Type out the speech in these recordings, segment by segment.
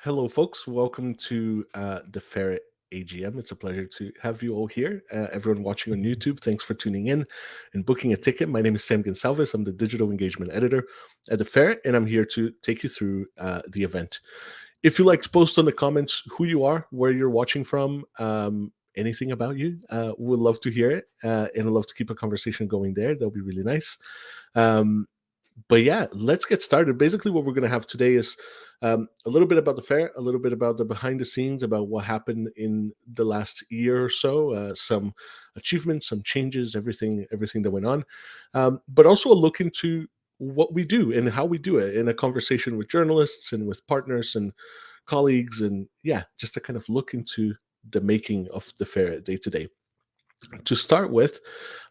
Hello, folks. Welcome to the Ferret AGM. It's a pleasure to have you all here. Everyone watching on YouTube, thanks for tuning in and booking a ticket. My name is Sam Gonsalves. I'm the digital engagement editor at the Ferret, and I'm here to take you through the event. If you like to post on the comments who you are, where you're watching from, anything about you, we'd love to hear it, and I'd love to keep a conversation going there. That'll be really nice. Um, but yeah, let's get started. Basically, what we're going to have today is a little bit about the fair, a little bit about the behind the scenes, about what happened in the last year or so, some achievements, some changes, everything that went on, but also a look into what we do and how we do it in a conversation with journalists and with partners and colleagues, and yeah, just to kind of look into the making of the fair day to day. To start with,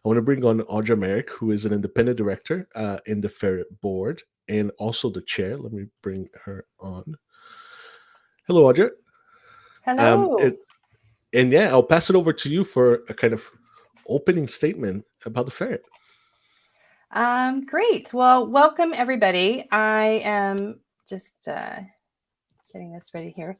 I want to bring on Audra Merrick, who is an independent director in the Ferret board and also the chair. Let me bring her on. Hello, Audra. Um, Hello. it, and yeah, I'll pass it over to you for a kind of opening statement about the Ferret. Great. Well, welcome everybody. I am just getting this ready here.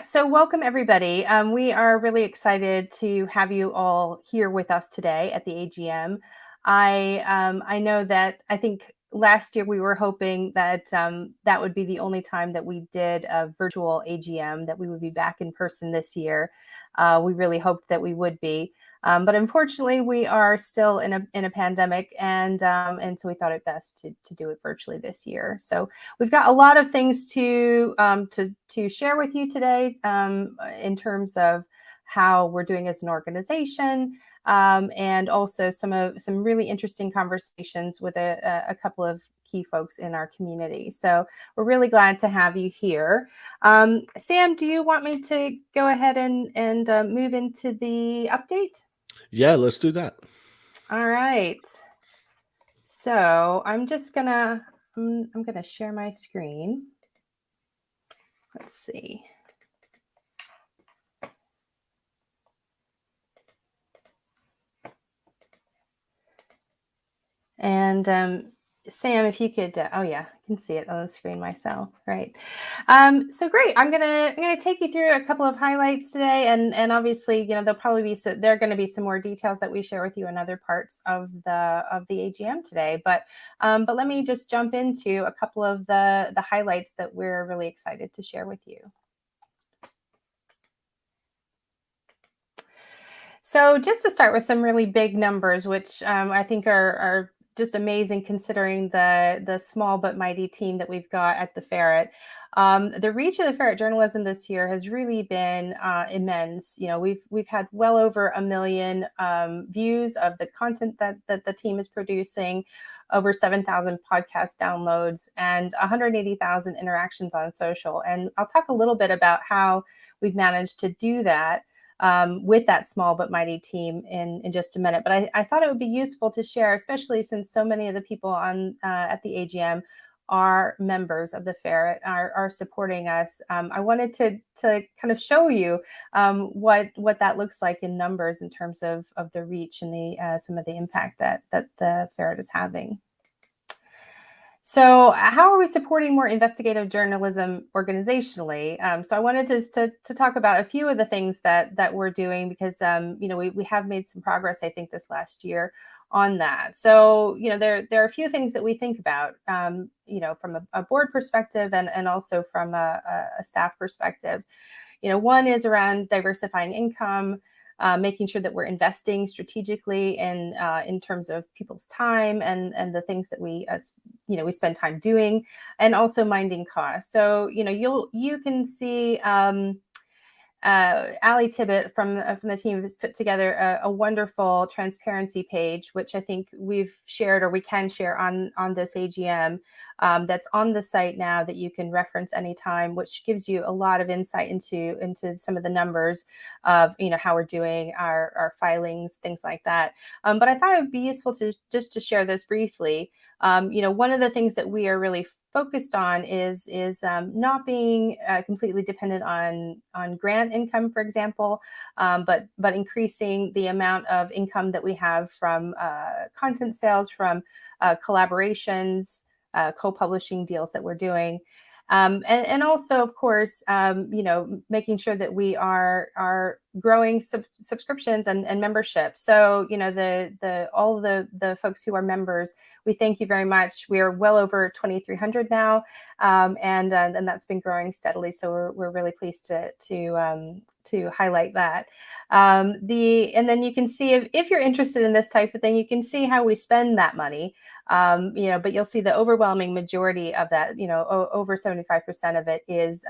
So welcome everybody. We are really excited to have you all here with us today at the AGM. I know that I think last year we were hoping that that would be the only time that we did a virtual AGM, that we would be back in person this year. We really hoped that we would be. But unfortunately, we are still in a pandemic, and so we thought it best to do it virtually this year. So we've got a lot of things to share with you today in terms of how we're doing as an organization, and also some really interesting conversations with a couple of key folks in our community. So we're really glad to have you here. Sam, do you want me to go ahead and move into the update? Yeah, let's do that. All right. So I'm gonna share my screen. Let's see. And Sam, if you could, oh yeah, I can see it on the screen myself, right? So great. I'm gonna take you through a couple of highlights today, and obviously, there'll probably be there are going to be some more details that we share with you in other parts of the AGM today. But let me just jump into a couple of the highlights that we're really excited to share with you. So just to start with some really big numbers, which I think are just amazing considering the small but mighty team that we've got at the Ferret. The reach of the Ferret journalism this year has really been immense. We've had well over 1 million views of the content that the team is producing, over 7,000 podcast downloads, and 180,000 interactions on social. And I'll talk a little bit about how we've managed to do that with that small but mighty team in just a minute. But I thought it would be useful to share, especially since so many of the people on at the AGM are members of the Ferret, are supporting us. I wanted to kind of show you what that looks like in numbers in terms of the reach and the some of the impact that the Ferret is having. So how are we supporting more investigative journalism organizationally? So I wanted to talk about a few of the things that we're doing, because we have made some progress, I think, this last year on that. So there are a few things that we think about, from a board perspective and also from a staff perspective. One is around diversifying income. Making sure that we're investing strategically in terms of people's time and the things that we spend time doing, and also minding costs. So you can see Ali Tibbet from the team has put together a wonderful transparency page, which I think we've shared, or we can share on this AGM. That's on the site now, that you can reference anytime, which gives you a lot of insight into some of the numbers of how we're doing our filings, things like that. But I thought it would be useful to share this briefly. One of the things that we are really focused on is not being completely dependent on grant income, for example, but increasing the amount of income that we have from content sales, from collaborations, co-publishing deals that we're doing. And also, of course, making sure that we are growing subscriptions and membership. So, all the folks who are members, we thank you very much. We are well over 2,300 now, and that's been growing steadily. So we're really pleased to highlight that. And then you can see if you're interested in this type of thing, you can see how we spend that money. But you'll see the overwhelming majority of that, over 75% of it is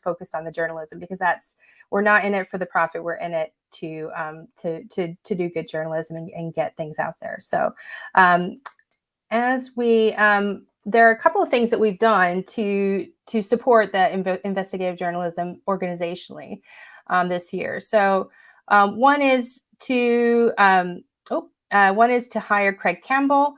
focused on the journalism, because we're not in it for the profit. We're in it to do good journalism and get things out there. So there are a couple of things that we've done to support the investigative journalism organizationally this year. So one is to hire Craig Campbell.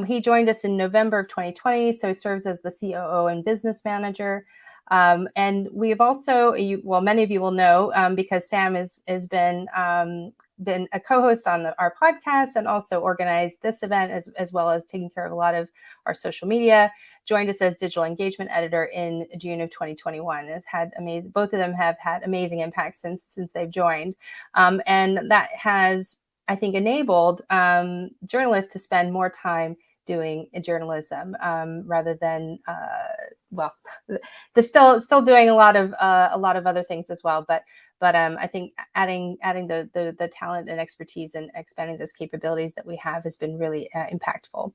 He joined us in November of 2020, so he serves as the COO and business manager. And we have also, many of you will know, because Sam has been a co-host on our podcast and also organized this event, as well as taking care of a lot of our social media. Joined us as digital engagement editor in June of 2021. It's had both of them have had amazing impacts since they've joined, and that has, I think, enabled journalists to spend more time doing journalism rather than they're still doing a lot of other things as well, but I think adding the talent and expertise and expanding those capabilities that we have has been really impactful.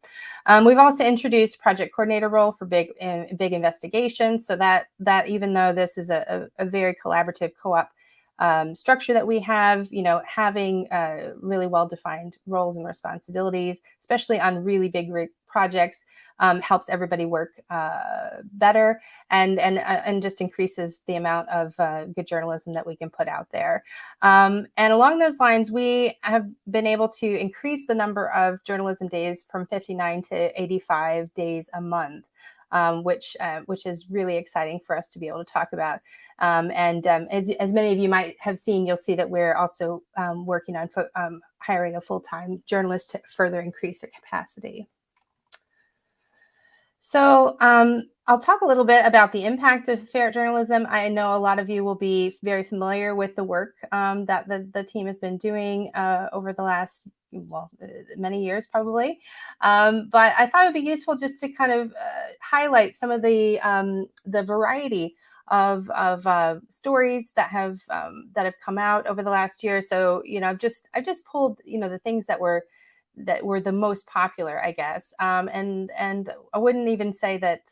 We've also introduced project coordinator role for big investigations, so that even though this is a very collaborative co-op structure that we have, having really well-defined roles and responsibilities, especially on really big projects, helps everybody work better and just increases the amount of good journalism that we can put out there. And along those lines, we have been able to increase the number of journalism days from 59 to 85 days a month, which is really exciting for us to be able to talk about. As many of you might have seen, you'll see that we're also working on hiring a full-time journalist to further increase their capacity. So I'll talk a little bit about the impact of Ferret journalism. I know a lot of you will be very familiar with the work that the team has been doing over the last, many years probably. But I thought it would be useful just to kind of highlight some of the variety of stories that have come out over the last year. So I've just pulled the things that were the most popular, I guess. And I wouldn't even say that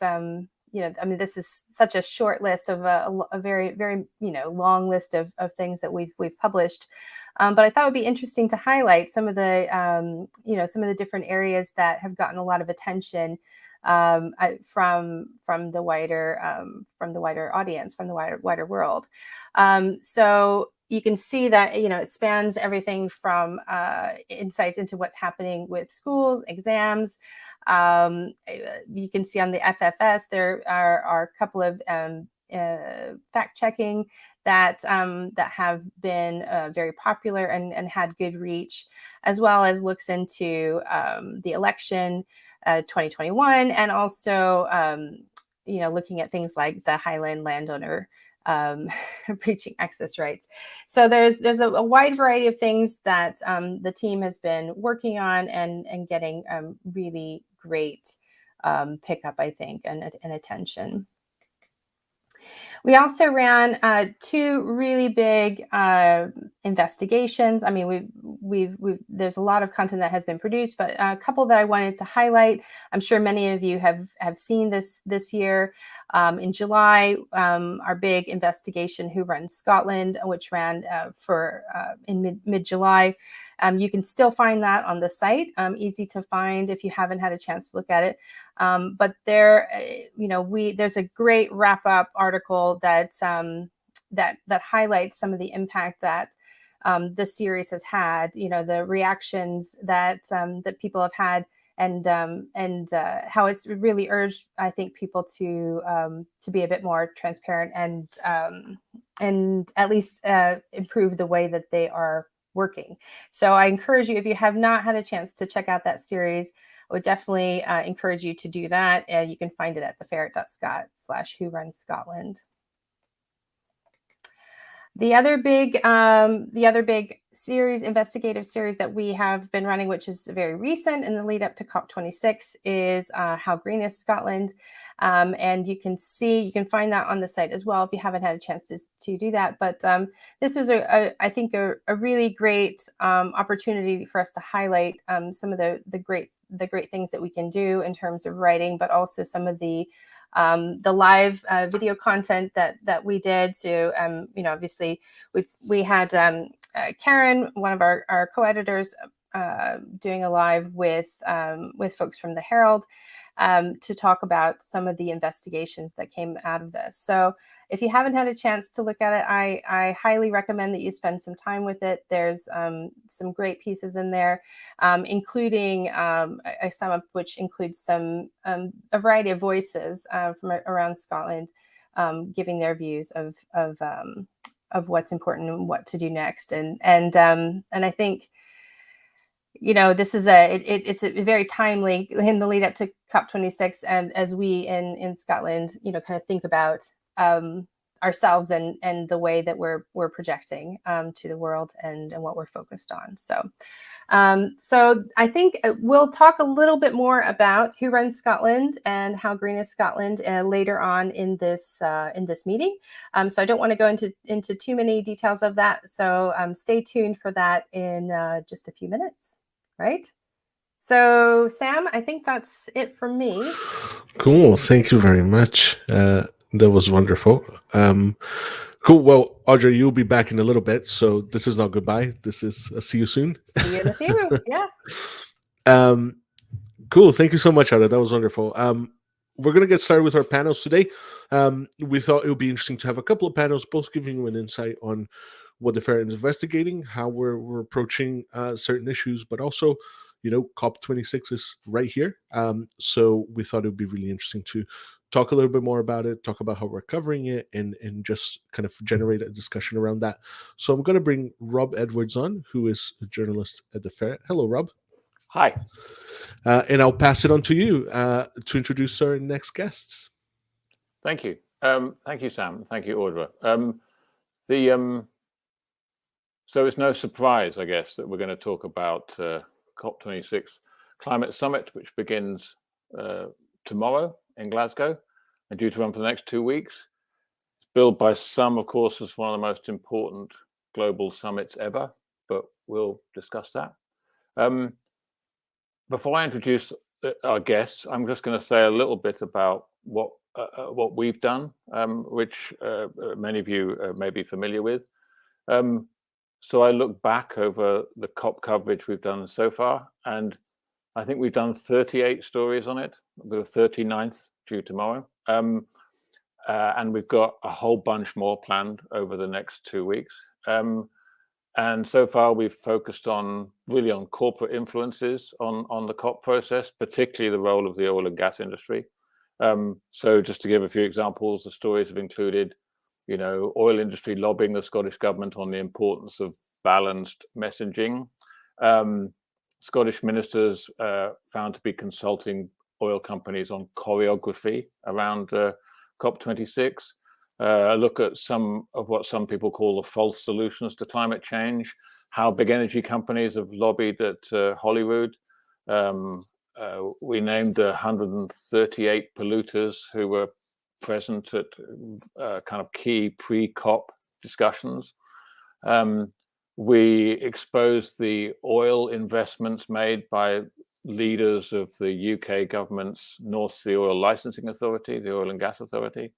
this is such a short list of a very, very long list of things that we've published. But I thought it would be interesting to highlight some of the some of the different areas that have gotten a lot of attention from the wider audience, from the wider world. So you can see that it spans everything from insights into what's happening with schools, exams. You can see on the FFS there are a couple of fact checking that have been very popular and had good reach, as well as looks into the election 2021, and also looking at things like the Highland landowner breaching access rights. So there's a wide variety of things that the team has been working on and getting really great pickup, I think, and attention. We also ran two really big investigations. I mean, there's a lot of content that has been produced, but a couple that I wanted to highlight. I'm sure many of you have seen this year. In July, our big investigation, Who Runs Scotland, which ran in mid-July. You can still find that on the site, easy to find if you haven't had a chance to look at it. But there, there's a great wrap-up article that highlights some of the impact that the series has had. The reactions that people have had, and how it's really urged, I think, people to be a bit more transparent and at least improve the way that they are working. So I encourage you, if you have not had a chance to check out that series, I would definitely encourage you to do that. You can find it at theferret.scot/who-runs-Scotland. The other big series, investigative series that we have been running, which is very recent in the lead up to COP26, is How Green is Scotland? And you can find that on the site as well if you haven't had a chance to do that. But this was I think a really great opportunity for us to highlight some of the great things that we can do in terms of writing, but also some of the live video content that we did. So obviously we had Karen, one of our co-editors, doing a live with folks from the Herald to talk about some of the investigations that came out of this. So if you haven't had a chance to look at it, I highly recommend that you spend some time with it. There's some great pieces in there, including a sum up which includes a variety of voices from around Scotland, giving their views of what's important and what to do next. And I think, this is it's a very timely in the lead up to COP26, and as we in Scotland, kind of think about ourselves and the way that we're projecting to the world and what we're focused on. So I think we'll talk a little bit more about Who Runs Scotland and How Green is Scotland later on in this meeting. So I don't want to go into too many details of that. So stay tuned for that in just a few minutes, right? So Sam, I think that's it for me. Cool. Thank you very much. That was wonderful. Cool. Well, Audrey, you'll be back in a little bit, so this is not goodbye. This is a see you soon. See you in a few. Yeah. Cool. Thank you so much, Audrey. That was wonderful. We're going to get started with our panels today. We thought it would be interesting to have a couple of panels, both giving you an insight on what the Ferret is investigating, how we're approaching certain issues, but also, COP26 is right here. So we thought it would be really interesting to talk a little bit more about it, talk about how we're covering it, and just kind of generate a discussion around that. So I'm going to bring Rob Edwards on, who is a journalist at the Ferret. Hello, Rob. Hi. And I'll pass it on to you to introduce our next guests. Thank you. Thank you, Sam. Thank you, Audra. So it's no surprise, I guess, that we're going to talk about COP26 Climate Summit, which begins tomorrow in Glasgow and due to run for the next 2 weeks. It's billed by some, of course, as one of the most important global summits ever, but we'll discuss that. Before I introduce our guests, I'm just going to say a little bit about what we've done, which many of you may be familiar with. So I look back over the COP coverage we've done so far, and I think we've done 38 stories on it, the 39th due tomorrow. And we've got a whole bunch more planned over the next 2 weeks. And so far, we've focused really on corporate influences on the COP process, particularly the role of the oil and gas industry. So just to give a few examples, the stories have included, oil industry lobbying the Scottish government on the importance of balanced messaging. Scottish ministers found to be consulting oil companies on choreography around COP26. A look at some of what some people call the false solutions to climate change, how big energy companies have lobbied at Holyrood. We named 138 polluters who were present at kind of key pre-COP discussions. We exposed the oil investments made by leaders of the UK government's North Sea Oil Licensing Authority, the Oil and Gas Authority.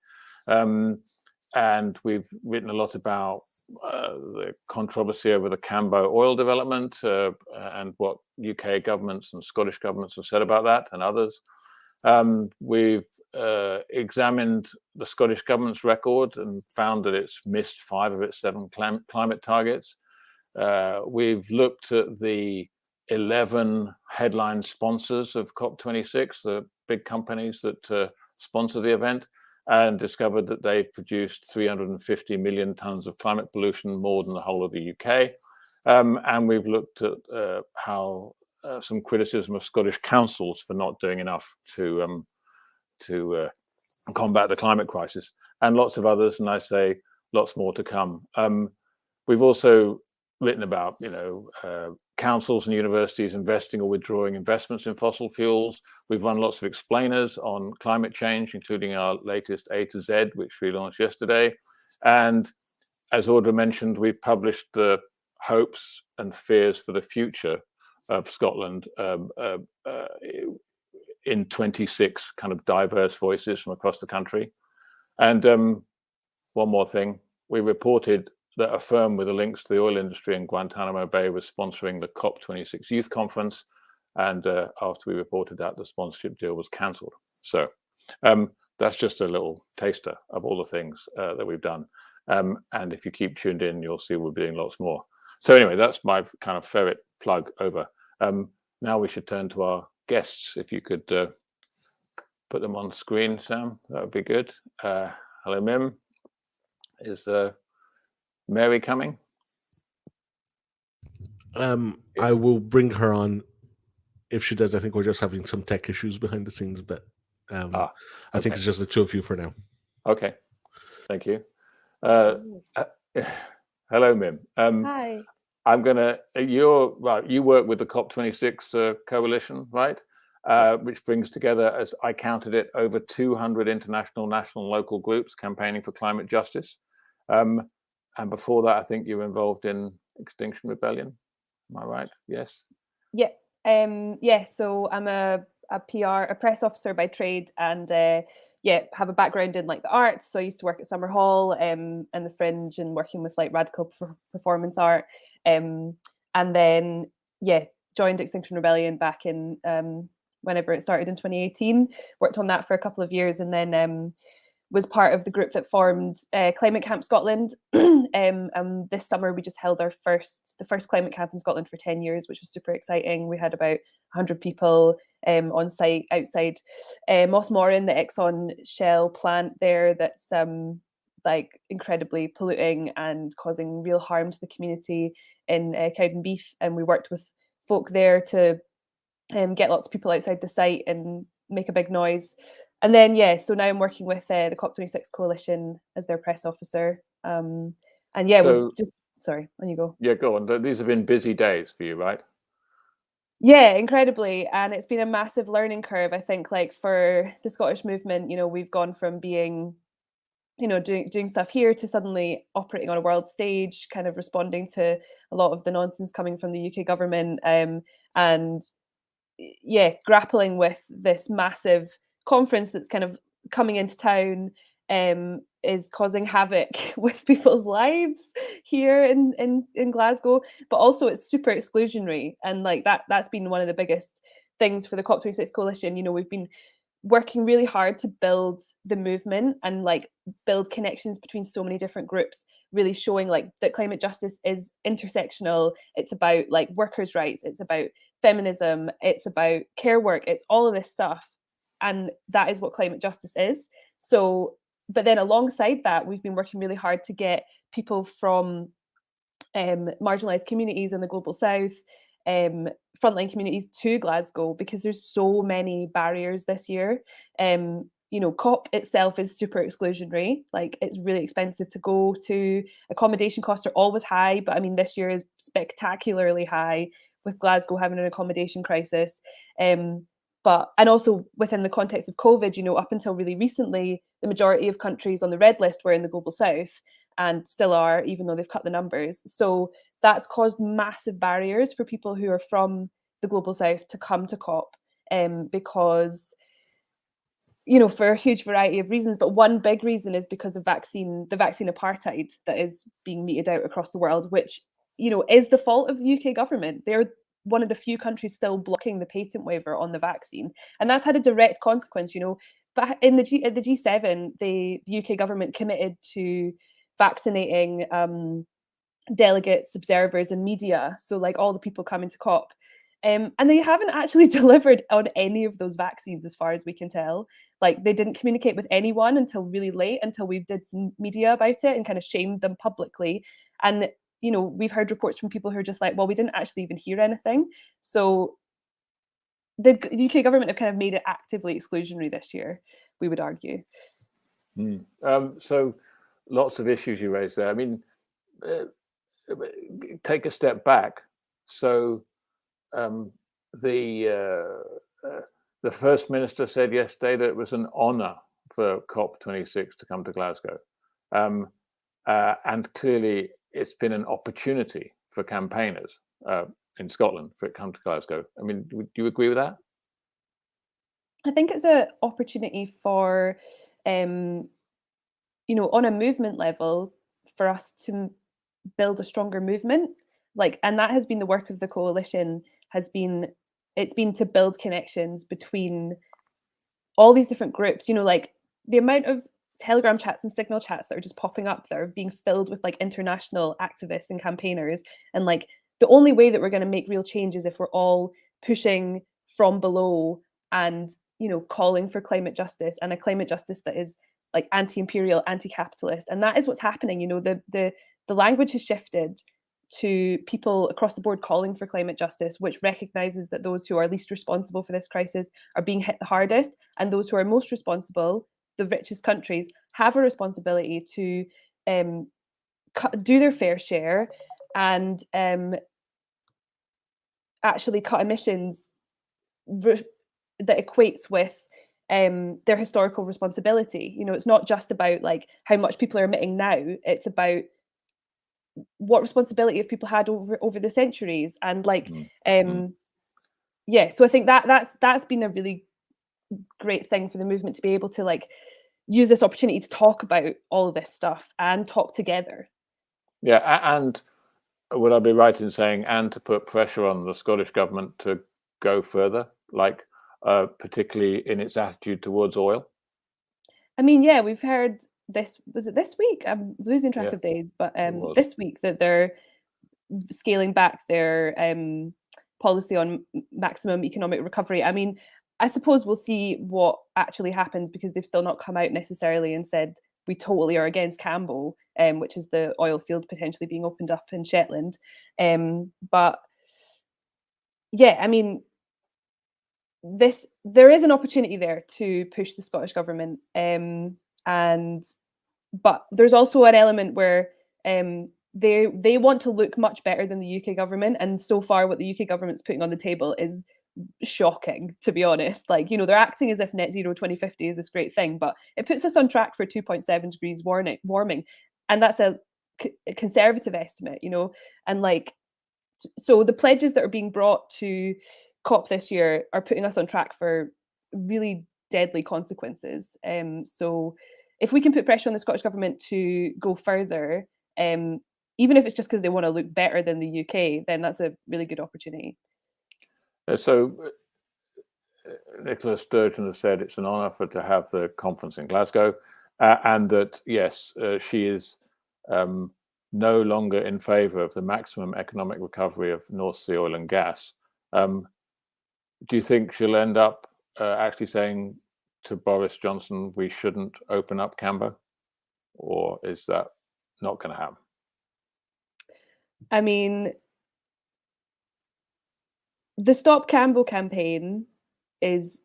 And we've written a lot about the controversy over the Cambo oil development and what UK governments and Scottish governments have said about that, and others. We've examined the Scottish government's record and found that it's missed 5 of its 7 climate targets. We've looked at the 11 headline sponsors of COP26, the big companies that sponsor the event, and discovered that they've produced 350 million tons of climate pollution, more than the whole of the UK. And we've looked at how some criticism of Scottish councils for not doing enough to combat the climate crisis, and lots of others, and I say lots more to come. We've also written about, councils and universities investing or withdrawing investments in fossil fuels. We've run lots of explainers on climate change, including our latest A to Z, which we launched yesterday. And as Audra mentioned, we've published the hopes and fears for the future of Scotland in 26 kind of diverse voices from across the country. And one more thing, we reported that a firm with the links to the oil industry in Guantanamo Bay was sponsoring the COP26 Youth Conference. And after we reported that, the sponsorship deal was cancelled. So that's just a little taster of all the things that we've done. And if you keep tuned in, you'll see we'll be doing lots more. So anyway, that's my kind of Ferret plug over. Now we should turn to our guests. If you could put them on screen, Sam, that would be good. Hello, Mim. Is Mary coming? I will bring her on if she does. I think we're just having some tech issues behind the scenes, but I think it's just the two of you for now. Okay, thank you. Hello, Mim. Hi. I'm gonna. You work with the COP26 coalition, right? Which brings together, as I counted it, over 200 international, national, and local groups campaigning for climate justice. And before that, I think you were involved in Extinction Rebellion. Am I right? Yes. Yeah. So I'm a PR, a press officer by trade, and have a background in like the arts. So I used to work at Summer Hall and the Fringe, and working with like radical performance art. And then joined Extinction Rebellion back in whenever it started in 2018. Worked on that for a couple of years, and then was part of the group that formed Climate Camp Scotland. And this summer we just held the first climate camp in Scotland for 10 years, which was super exciting. We had about 100 people on site outside Mossmoran, the Exxon Shell plant there, that's like incredibly polluting and causing real harm to the community in Cowdenbeath. And we worked with folk there to get lots of people outside the site and make a big noise. And then, so now I'm working with the COP26 coalition as their press officer. Sorry, on you go. Yeah, go on. These have been busy days for you, right? Yeah, incredibly. And it's been a massive learning curve. I think, like, for the Scottish movement, we've gone from being, doing stuff here to suddenly operating on a world stage, kind of responding to a lot of the nonsense coming from the UK government, and grappling with this massive conference that's kind of coming into town, is causing havoc with people's lives here in Glasgow, but also it's super exclusionary, and like that's been one of the biggest things for the COP26 coalition. We've been working really hard to build the movement and like build connections between so many different groups, really showing like that climate justice is intersectional. It's about like workers' rights, it's about feminism, it's about care work, it's all of this stuff. And that is what climate justice is. So, but then alongside that, we've been working really hard to get people from marginalised communities in the Global South, frontline communities to Glasgow, because there's so many barriers this year. COP itself is super exclusionary. Like, it's really expensive to go to. Accommodation costs are always high, but I mean, this year is spectacularly high with Glasgow having an accommodation crisis. And also within the context of COVID, up until really recently, the majority of countries on the red list were in the Global South, and still are, even though they've cut the numbers. So that's caused massive barriers for people who are from the Global South to come to COP, because, for a huge variety of reasons. But one big reason is because of the vaccine apartheid that is being meted out across the world, which, is the fault of the UK government. They're one of the few countries still blocking the patent waiver on the vaccine. And that's had a direct consequence, But in the G7, the UK government committed to vaccinating delegates, observers, and media. So like all the people coming to COP. And they haven't actually delivered on any of those vaccines, as far as we can tell. Like, they didn't communicate with anyone until really late, until we did some media about it and kind of shamed them publicly. And we've heard reports from people who are just like, well, we didn't actually even hear anything. So the UK government have kind of made it actively exclusionary this year, we would argue. So lots of issues you raised there. I mean, take a step back. So the First Minister said yesterday that it was an honour for COP26 to come to Glasgow. And clearly it's been an opportunity for campaigners in Scotland for it to come to Glasgow. I mean, do you agree with that? I think it's an opportunity for, on a movement level, for us to build a stronger movement. And that has been the work of the coalition, it's been to build connections between all these different groups, the amount of Telegram chats and Signal chats that are just popping up that are being filled with international activists and campaigners. And the only way that we're going to make real change is if we're all pushing from below and, calling for climate justice, and a climate justice that is anti-imperial, anti-capitalist. And that is what's happening. The language has shifted to people across the board calling for climate justice, which recognizes that those who are least responsible for this crisis are being hit the hardest, and those who are most responsible, the richest countries, have a responsibility to do their fair share and actually cut emissions that equates with their historical responsibility. It's not just about how much people are emitting now, it's about what responsibility have people had over the centuries. And so I think that's been a really great thing for the movement, to be able to use this opportunity to talk about all of this stuff and talk together. Yeah, and would I be right in saying, and to put pressure on the Scottish government to go further, particularly in its attitude towards oil? I mean, yeah, we've heard this, was it this week? I'm losing track of days, but this week that they're scaling back their policy on maximum economic recovery. I mean, I suppose we'll see what actually happens, because they've still not come out necessarily and said we totally are against Campbell, which is the oil field potentially being opened up in Shetland. But yeah, I mean, there is an opportunity there to push the Scottish government, but there's also an element where they want to look much better than the UK government, and so far what the UK government's putting on the table is shocking, to be honest. They're acting as if net zero 2050 is this great thing, but it puts us on track for 2.7 degrees warming, and that's a conservative estimate, and so the pledges that are being brought to COP this year are putting us on track for really deadly consequences. So if we can put pressure on the Scottish government to go further, even if it's just because they want to look better than the UK, then that's a really good opportunity. So Nicola Sturgeon has said it's an honour to have the conference in Glasgow, and that, yes, she is no longer in favour of the maximum economic recovery of North Sea oil and gas. Do you think she'll end up actually saying to Boris Johnson, we shouldn't open up Cambo? Or is that not going to happen? I mean, the Stop Cambo campaign is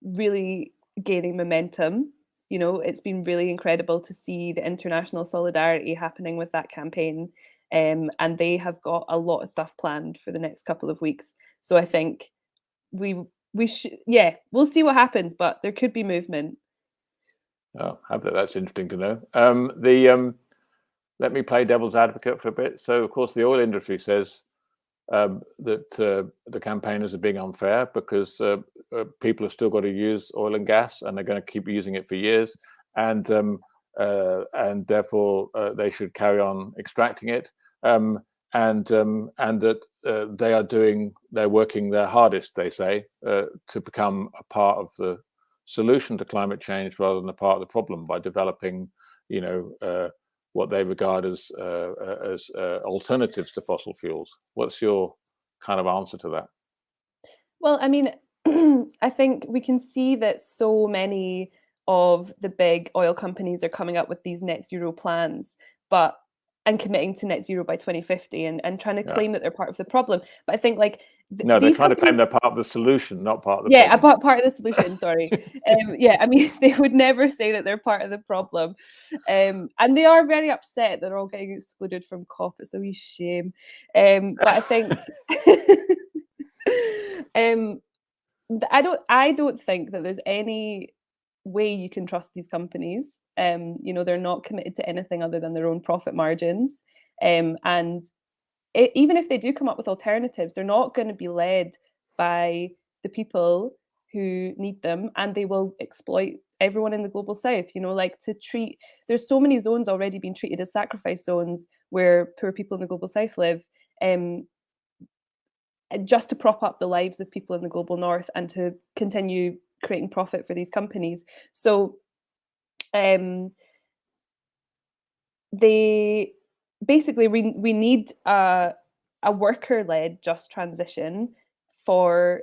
really gaining momentum. It's been really incredible to see the international solidarity happening with that campaign. And they have got a lot of stuff planned for the next couple of weeks. So I think we should, we'll see what happens, but there could be movement. Oh, that's interesting to know. Let me play devil's advocate for a bit. So, of course, the oil industry says that the campaigners are being unfair because people have still got to use oil and gas, and they're going to keep using it for years, and therefore they should carry on extracting it, and that they're working their hardest, they say, to become a part of the solution to climate change rather than a part of the problem by developing, what they regard as alternatives to fossil fuels. What's your kind of answer to that? Well, I mean, I think we can see that so many of the big oil companies are coming up with these net zero plans, but and committing to net zero by 2050 and trying to Yeah. claim that they're part of the problem. But I think like No, they're these trying to claim companies, they're part of the solution, not part of the yeah, problem. part of the solution. Sorry, yeah, I mean they would never say that they're part of the problem, and they are very upset that they're all getting excluded from COP. It's a wee shame, but I think, I don't think that there's any way you can trust these companies. You know, they're not committed to anything other than their own profit margins, and even if they do come up with alternatives, they're not going to be led by the people who need them, and they will exploit everyone in the global south. You know, like there's so many zones already being treated as sacrifice zones where poor people in the global south live, just to prop up the lives of people in the global north and to continue creating profit for these companies. So they basically, we need a worker-led just transition for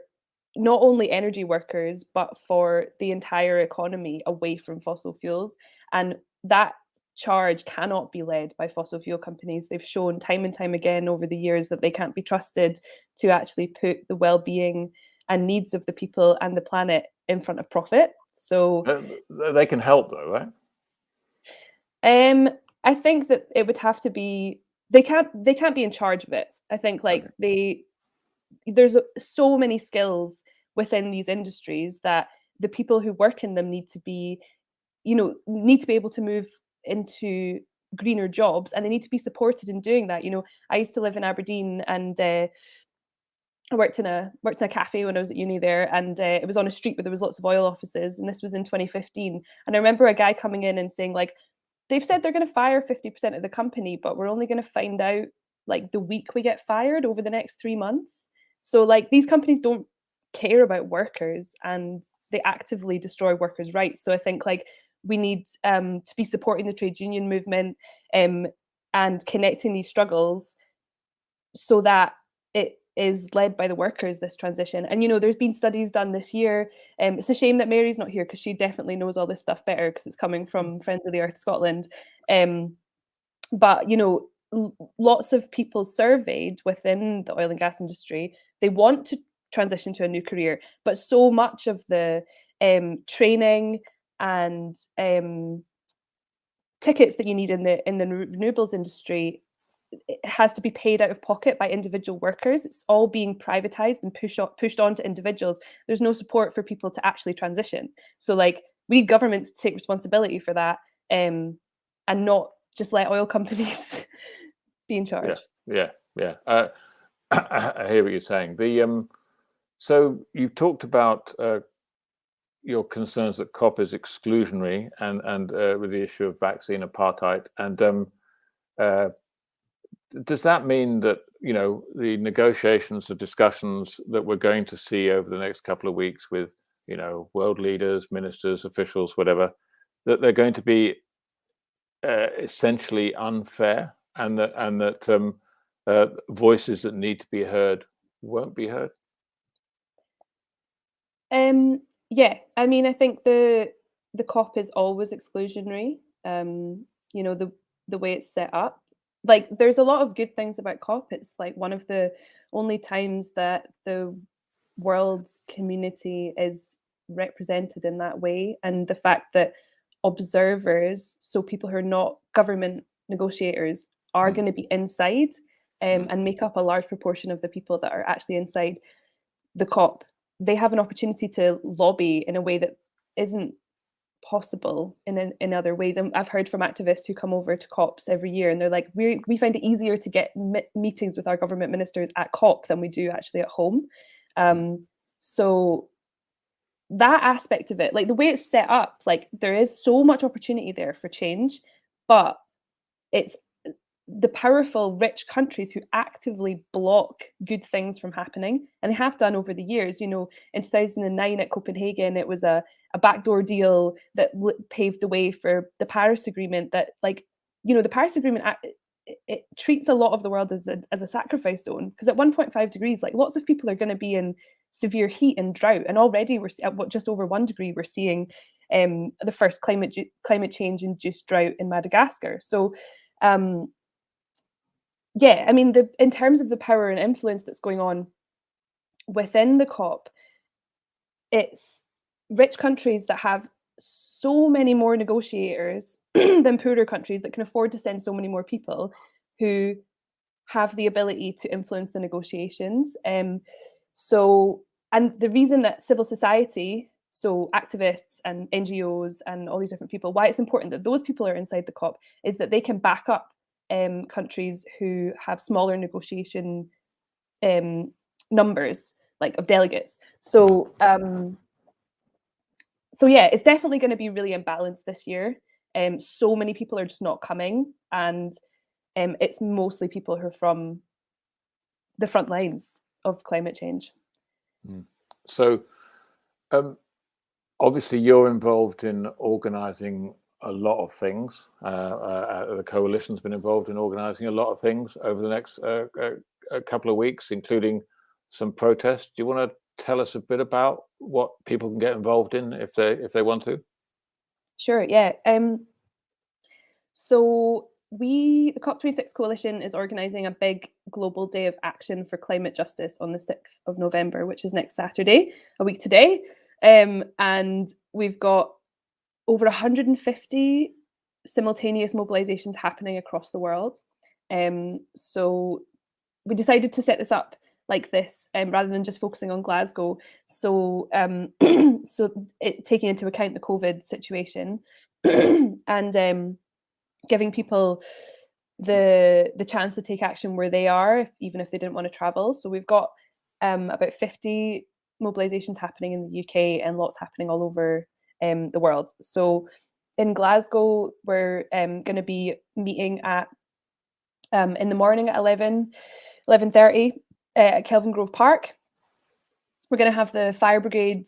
not only energy workers but for the entire economy away from fossil fuels, and that charge cannot be led by fossil fuel companies. They've shown time and time again over the years that they can't be trusted to actually put the well-being and needs of the people and the planet in front of profit. So they can help though, right? I think that it would have to be, they can't be in charge of it. I think like there's so many skills within these industries that the people who work in them need to be able to move into greener jobs, and they need to be supported in doing that. You know, I used to live in Aberdeen, and I worked in a cafe when I was at uni there, and it was on a street where there was lots of oil offices, and this was in 2015. And I remember a guy coming in and saying, like, they've said they're going to fire 50% of the company, but we're only going to find out like the week we get fired over the next 3 months. So like these companies don't care about workers, and they actively destroy workers' rights. So I think like we need to be supporting the trade union movement, and connecting these struggles so that it is led by the workers, this transition. And, you know, there's been studies done this year. It's a shame that Mary's not here because she definitely knows all this stuff better because it's coming from Friends of the Earth Scotland. But, you know, lots of people surveyed within the oil and gas industry, they want to transition to a new career, but so much of the training and tickets that you need in the renewables industry, it has to be paid out of pocket by individual workers. It's all being privatized and pushed on to individuals. There's no support for people to actually transition. So like we need governments to take responsibility for that, and not just let oil companies be in charge. Yeah. I hear what you're saying. So you've talked about your concerns that COP is exclusionary, and with the issue of vaccine apartheid, and does that mean that, you know, the negotiations or discussions that we're going to see over the next couple of weeks with, you know, world leaders, ministers, officials, whatever, that they're going to be essentially unfair, and that voices that need to be heard won't be heard? Yeah, I mean, I think the COP is always exclusionary. You know, the way it's set up. Like, there's a lot of good things about COP. It's like one of the only times that the world's community is represented in that way, and the fact that observers, so people who are not government negotiators, are going to be inside, and make up a large proportion of the people that are actually inside the COP. They have an opportunity to lobby in a way that isn't possible in other ways. And I've heard from activists who come over to COPs every year, and they're like, we find it easier to get meetings with our government ministers at COP than we do actually at home. So that aspect of it, like the way it's set up, like there is so much opportunity there for change, but it's the powerful, rich countries who actively block good things from happening, and they have done over the years. You know, in 2009 at Copenhagen, it was a backdoor deal that paved the way for the Paris Agreement. That, like, you know, the Paris Agreement, it treats a lot of the world as a sacrifice zone, because at 1.5 degrees, like lots of people are going to be in severe heat and drought, and already we're at just over 1 degree. We're seeing the first climate change induced drought in Madagascar. So yeah, I mean, in terms of the power and influence that's going on within the COP, it's rich countries that have so many more negotiators than poorer countries that can afford to send so many more people who have the ability to influence the negotiations. So, and the reason that civil society, so activists and NGOs and all these different people, why it's important that those people are inside the COP is that they can back up countries who have smaller negotiation numbers, like of delegates. So, so yeah, it's definitely going to be really imbalanced this year. So many people are just not coming, and it's mostly people who are from the front lines of climate change. So, obviously, you're involved in organising a lot of things. The coalition's been involved in organising a lot of things over the next a couple of weeks, including some protests. Do you want to tell us a bit about what people can get involved in if they want to? Sure, yeah. So the COP26 Coalition is organising a big global day of action for climate justice on the 6th of November, which is next Saturday, a week today. And we've got over 150 simultaneous mobilisations happening across the world. So we decided to set this up like this rather than just focusing on Glasgow. So, taking into account the COVID situation and giving people the chance to take action where they are, even if they didn't want to travel. So we've got about 50 mobilisations happening in the UK and lots happening all over the world. So in Glasgow, we're going to be meeting at in the morning at 11:30 at Kelvin Grove Park. We're going to have the fire brigade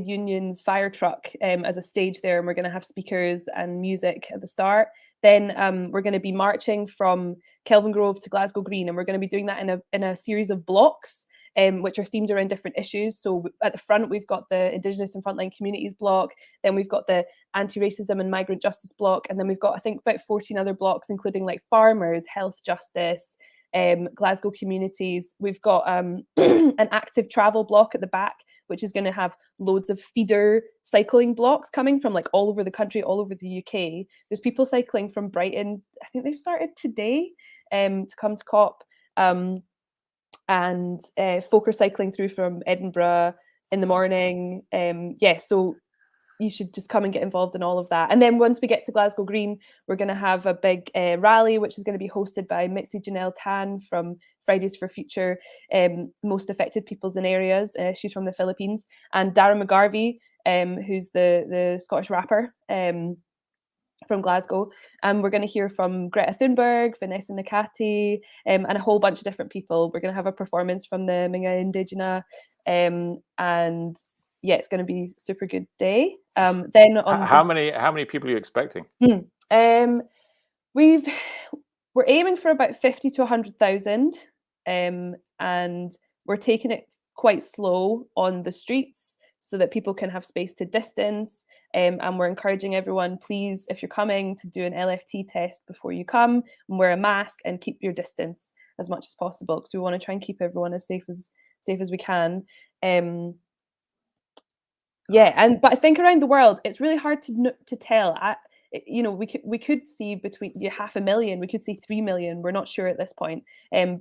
union's fire truck as a stage there, and we're going to have speakers and music at the start. Then we're going to be marching from Kelvin Grove to Glasgow Green, and we're going to be doing that in a series of blocks, which are themed around different issues. So at the front, we've got the Indigenous and Frontline Communities block, then we've got the Anti-Racism and Migrant Justice block, and then we've got, I think, about 14 other blocks, including like farmers, health justice, Glasgow communities. We've got an active travel block at the back, which is going to have loads of feeder cycling blocks coming from like all over the country, all over the UK. There's people cycling from Brighton. I think they've started today to come to COP. And folk are cycling through from Edinburgh in the morning. So you should just come and get involved in all of that. And then once we get to Glasgow Green, we're going to have a big rally, which is going to be hosted by Mitzi Janelle Tan from Fridays for Future, Most Affected Peoples in Areas. She's from the Philippines. And Dara McGarvey, who's the Scottish rapper from Glasgow. And we're going to hear from Greta Thunberg, Vanessa Nakati, and a whole bunch of different people. We're going to have a performance from the Minga Indigena, and yeah, it's going to be a super good day. Then on how many people are you expecting? We're aiming for about 50 to 100,000, and we're taking it quite slow on the streets so that people can have space to distance. And we're encouraging everyone, please, if you're coming, to do an LFT test before you come, and wear a mask and keep your distance as much as possible, because we want to try and keep everyone as safe as we can. But I think around the world, it's really hard to tell. We could see between 500,000, we could see 3 million. We're not sure at this point,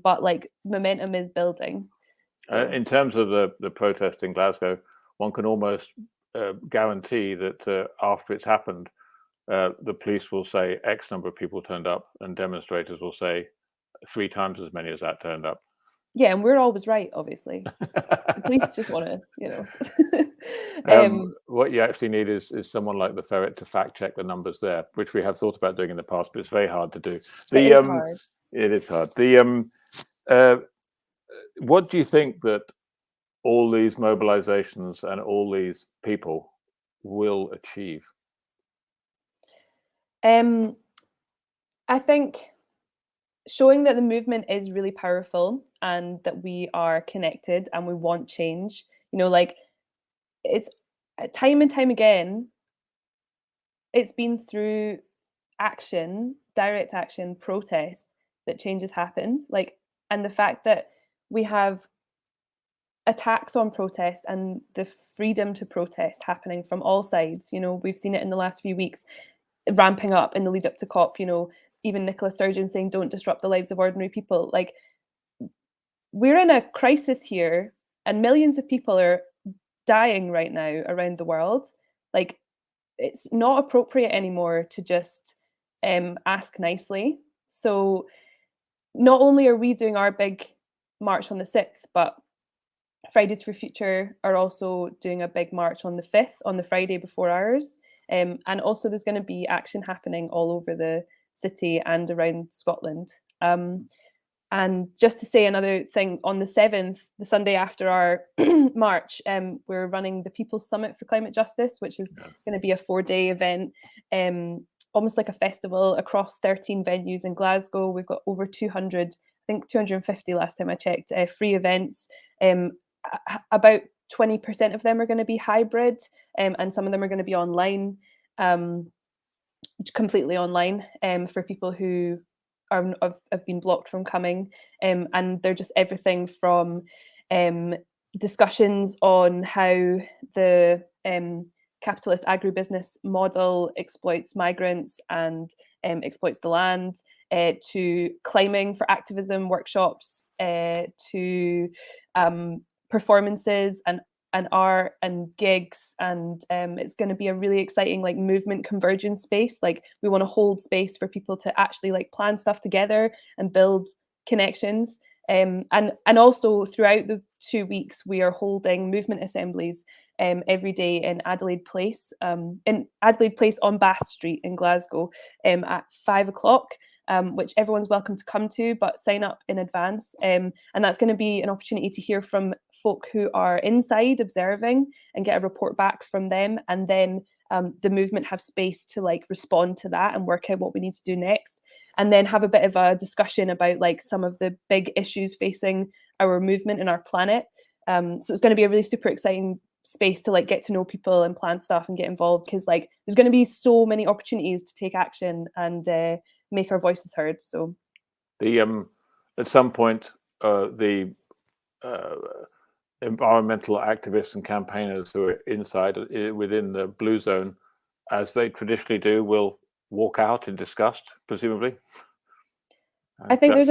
but like momentum is building. So. In terms of the protest in Glasgow, one can almost guarantee that after it's happened, the police will say X number of people turned up, and demonstrators will say 3 times as many as that turned up. Yeah, and we're always right, obviously. The police just want to, What you actually need is someone like the Ferret to fact check the numbers there, which we have thought about doing in the past, but it's very hard to do. It is hard. What do you think that all these mobilizations and all these people will achieve? I think showing that the movement is really powerful and that we are connected and we want change. It's time and time again, it's been through action, direct action, protest, that change has happened. Like, and the fact that we have attacks on protest and the freedom to protest happening from all sides. You know, we've seen it in the last few weeks, ramping up in the lead up to COP. You know, even Nicola Sturgeon saying, "Don't disrupt the lives of ordinary people." Like, we're in a crisis here, and millions of people are dying right now around the world. Like, it's not appropriate anymore to just ask nicely. So not only are we doing our big march on the 6th, but Fridays for Future are also doing a big march on the 5th, on the Friday before ours. And also there's going to be action happening all over the city and around Scotland. And just to say another thing, on the 7th, the Sunday after our march, we're running the People's Summit for Climate Justice, which is going to be a 4-day event, almost like a festival across 13 venues in Glasgow. We've got over 200, I think 250 last time I checked, free events. About 20% of them are going to be hybrid, and some of them are going to be online, completely online, for people who have been blocked from coming. And they're just everything from discussions on how the capitalist agribusiness model exploits migrants and exploits the land, to climbing for activism workshops, to performances and art and gigs. And it's going to be a really exciting like movement convergence space. Like, we want to hold space for people to actually like plan stuff together and build connections. And also throughout the 2 weeks, we are holding movement assemblies every day in Adelaide Place on Bath Street in Glasgow, at 5 o'clock. Which everyone's welcome to come to, but sign up in advance. And that's going to be an opportunity to hear from folk who are inside observing and get a report back from them. And then the movement have space to like respond to that and work out what we need to do next. And then have a bit of a discussion about like some of the big issues facing our movement and our planet. So it's going to be a really super exciting space to like get to know people and plan stuff and get involved, because like there's going to be so many opportunities to take action and make our voices heard. So the at some point the environmental activists and campaigners who are inside within the blue zone, as they traditionally do, will walk out in disgust, presumably. I think there's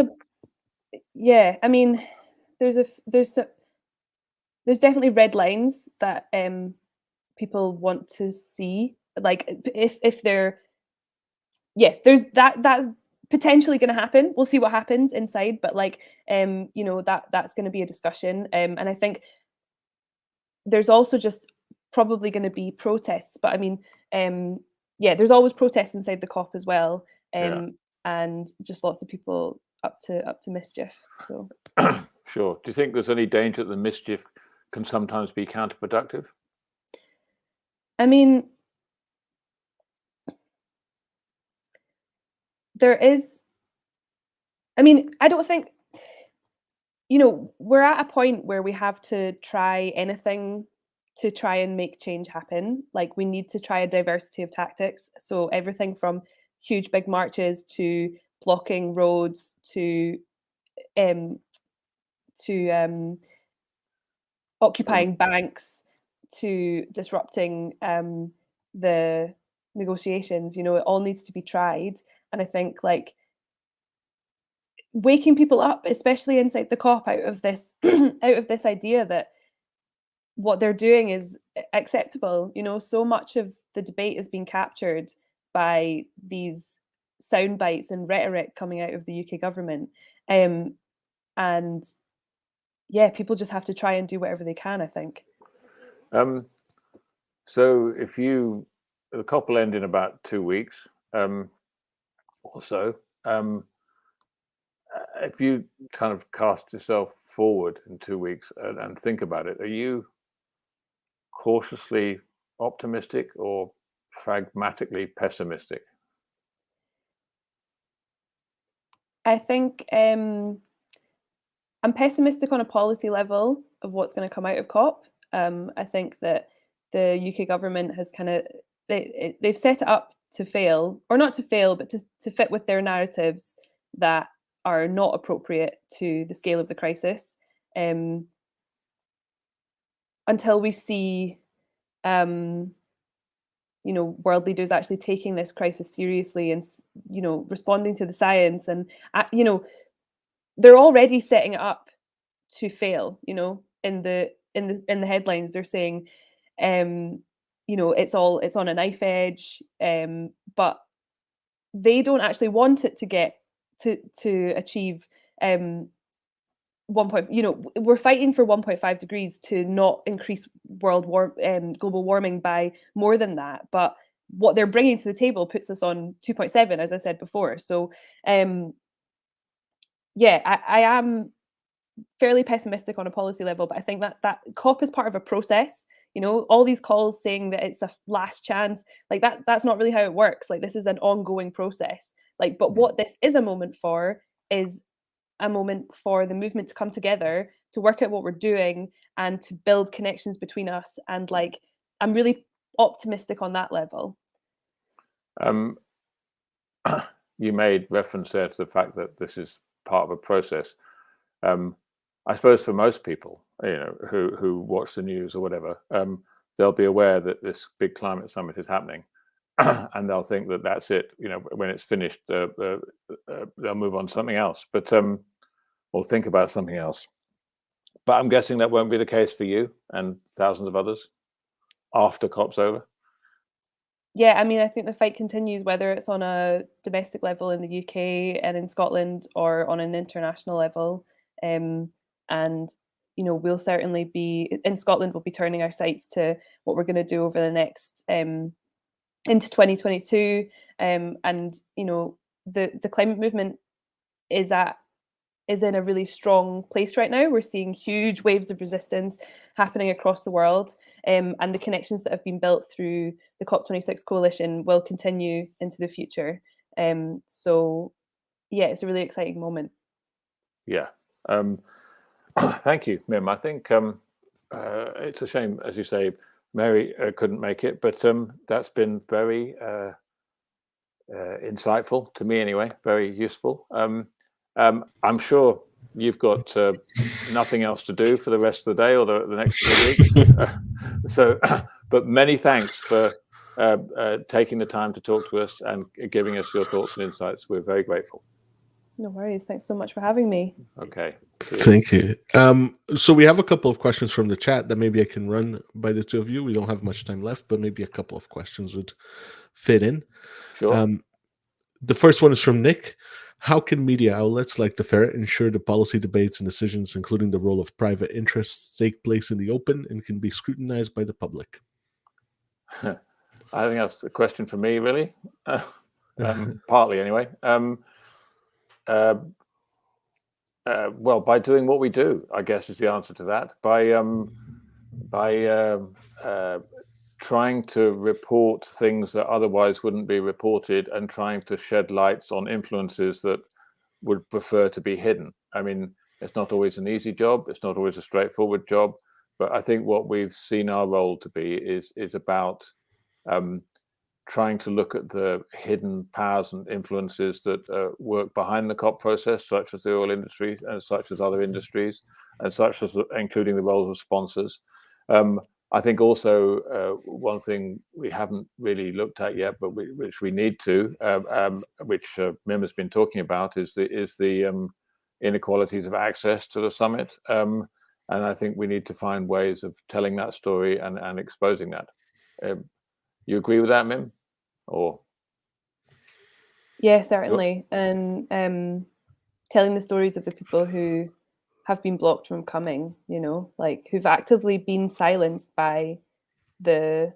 definitely red lines that people want to see. Like, if they're there's that's potentially going to happen. We'll see what happens inside, but like you know, that's going to be a discussion. And I think there's also just probably going to be protests, but I mean there's always protests inside the COP as well, and just lots of people up to mischief. So sure. Do you think there's any danger that the mischief can sometimes be counterproductive? I mean, I don't think, you know, we're at a point where we have to try anything to try and make change happen. Like, we need to try a diversity of tactics. So everything from huge big marches to blocking roads to occupying banks to disrupting the negotiations. You know, it all needs to be tried. And I think like waking people up, especially inside the COP, out of this idea that what they're doing is acceptable. You know, so much of the debate is being captured by these sound bites and rhetoric coming out of the UK government. And people just have to try and do whatever they can, I think. So the COP will end in about 2 weeks or so. If you kind of cast yourself forward in 2 weeks and think about it, are you cautiously optimistic or pragmatically pessimistic? I think I'm pessimistic on a policy level of what's going to come out of COP. I think that the UK government has they've set it up to fail, or not to fail, but to fit with their narratives that are not appropriate to the scale of the crisis. Until we see, world leaders actually taking this crisis seriously and, responding to the science, and, they're already setting it up to fail. In the headlines, they're saying, it's on a knife edge, but they don't actually want it to get to achieve 1 point. We're fighting for 1.5 degrees to not increase global warming by more than that, but what they're bringing to the table puts us on 2.7, as I said before. So I am fairly pessimistic on a policy level, but I think that COP is part of a process. All these calls saying that it's a last chance, like that's not really how it works. Like, this is an ongoing process. But what this is a moment for is a moment for the movement to come together, to work out what we're doing, and to build connections between us. And I'm really optimistic on that level. You made reference there to the fact that this is part of a process. I suppose for most people, who watch the news or whatever, they'll be aware that this big climate summit is happening, and they'll think that that's it. When it's finished, they'll move on to something else, or think about something else. But I'm guessing that won't be the case for you and thousands of others after COP's over. Yeah, I mean, I think the fight continues, whether it's on a domestic level in the UK and in Scotland, or on an international level. And we'll certainly be in Scotland. We'll be turning our sights to what we're going to do over the next into 2022. And the climate movement is in a really strong place right now. We're seeing huge waves of resistance happening across the world, and the connections that have been built through the COP26 coalition will continue into the future. So yeah, it's a really exciting moment. Yeah. Thank you, Mim. I think it's a shame, as you say, Mary couldn't make it, but that's been very insightful to me anyway, very useful. I'm sure you've got nothing else to do for the rest of the day or the next 2 weeks. But many thanks for taking the time to talk to us and giving us your thoughts and insights. We're very grateful. No worries. Thanks so much for having me. Okay. Thank you. So we have a couple of questions from the chat that maybe I can run by the two of you. We don't have much time left, but maybe a couple of questions would fit in. Sure. The first one is from Nick. How can media outlets like the Ferret ensure the policy debates and decisions, including the role of private interests, take place in the open and can be scrutinized by the public? I think that's a question for me, really. Partly, anyway. Well, by doing what we do, I guess, is the answer to that. By trying to report things that otherwise wouldn't be reported, and trying to shed lights on influences that would prefer to be hidden. I mean, it's not always an easy job. It's not always a straightforward job. But I think what we've seen our role to be is about trying to look at the hidden powers and influences that work behind the COP process, such as the oil industry and such as other industries, and such as including the roles of sponsors. I think also one thing we haven't really looked at yet, but which we need to, which Mim has been talking about, is the inequalities of access to the summit. And I think we need to find ways of telling that story and exposing that. You agree with that, Mim? Or yeah, certainly. And telling the stories of the people who have been blocked from coming, who've actively been silenced by the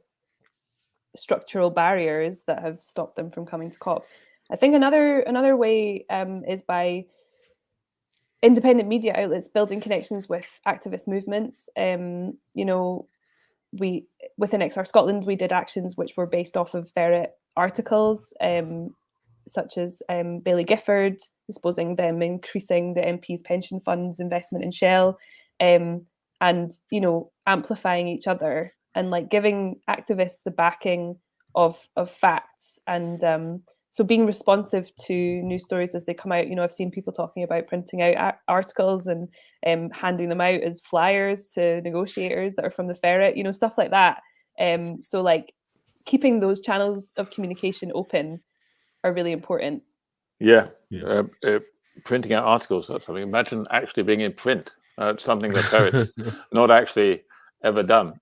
structural barriers that have stopped them from coming to COP. I think another way is by independent media outlets building connections with activist movements. We within XR Scotland, we did actions which were based off of Ferret articles, such as Baillie Gifford exposing them increasing the MP's pension funds investment in Shell, and amplifying each other and giving activists the backing of facts and so being responsive to news stories as they come out. I've seen people talking about printing out articles and handing them out as flyers to negotiators that are from the Ferret, stuff like that. So like keeping those channels of communication open are really important. Yeah. Yes. Printing out articles, that's something. Imagine actually being in print. Something that Ferret's not actually ever done.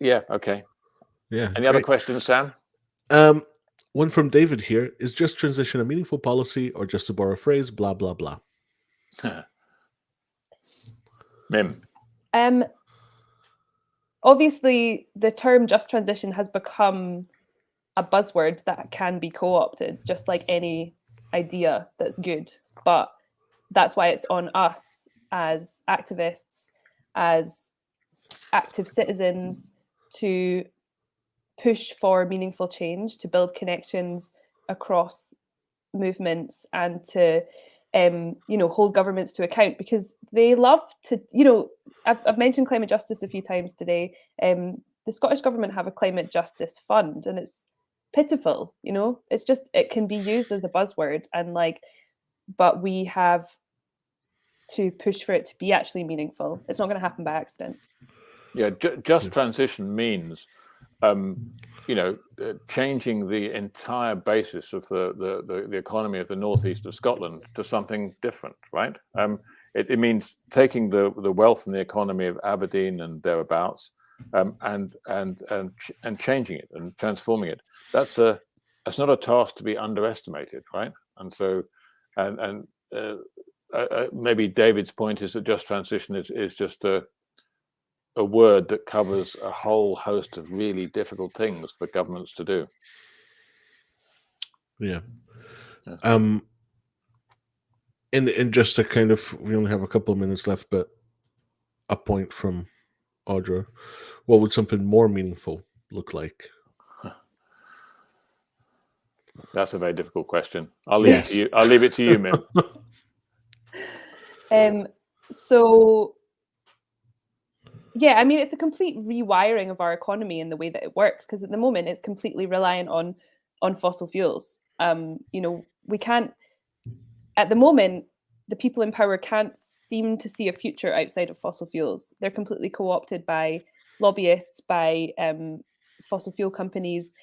Yeah, okay. Yeah. Any other questions, Sam? One from David here. Is just transition a meaningful policy, or just to borrow a phrase, blah, blah, blah? Mim. Obviously, the term just transition has become a buzzword that can be co-opted, just like any idea that's good. But that's why it's on us as activists, as active citizens, to push for meaningful change, to build connections across movements, and to hold governments to account, because they love to, I've mentioned climate justice a few times today. The Scottish government have a climate justice fund, and it's pitiful. It's just, it can be used as a buzzword, and but we have to push for it to be actually meaningful. It's not going to happen by accident. Yeah, just transition means changing the entire basis of the economy of the northeast of Scotland to something different, right? It means taking the wealth and the economy of Aberdeen and thereabouts, and changing it and transforming it. That's not a task to be underestimated, right? And so, maybe David's point is that just transition is just a word that covers a whole host of really difficult things for governments to do. Yeah. And just to kind of, we only have a couple of minutes left, but a point from Audra. What would something more meaningful look like? That's a very difficult question. I'll leave it to you. I'll leave it to you, Mim. So yeah, I mean, it's a complete rewiring of our economy in the way that it works, because at the moment it's completely reliant on fossil fuels. We can't, at the moment, the people in power can't seem to see a future outside of fossil fuels. They're completely co-opted by lobbyists, by fossil fuel companies.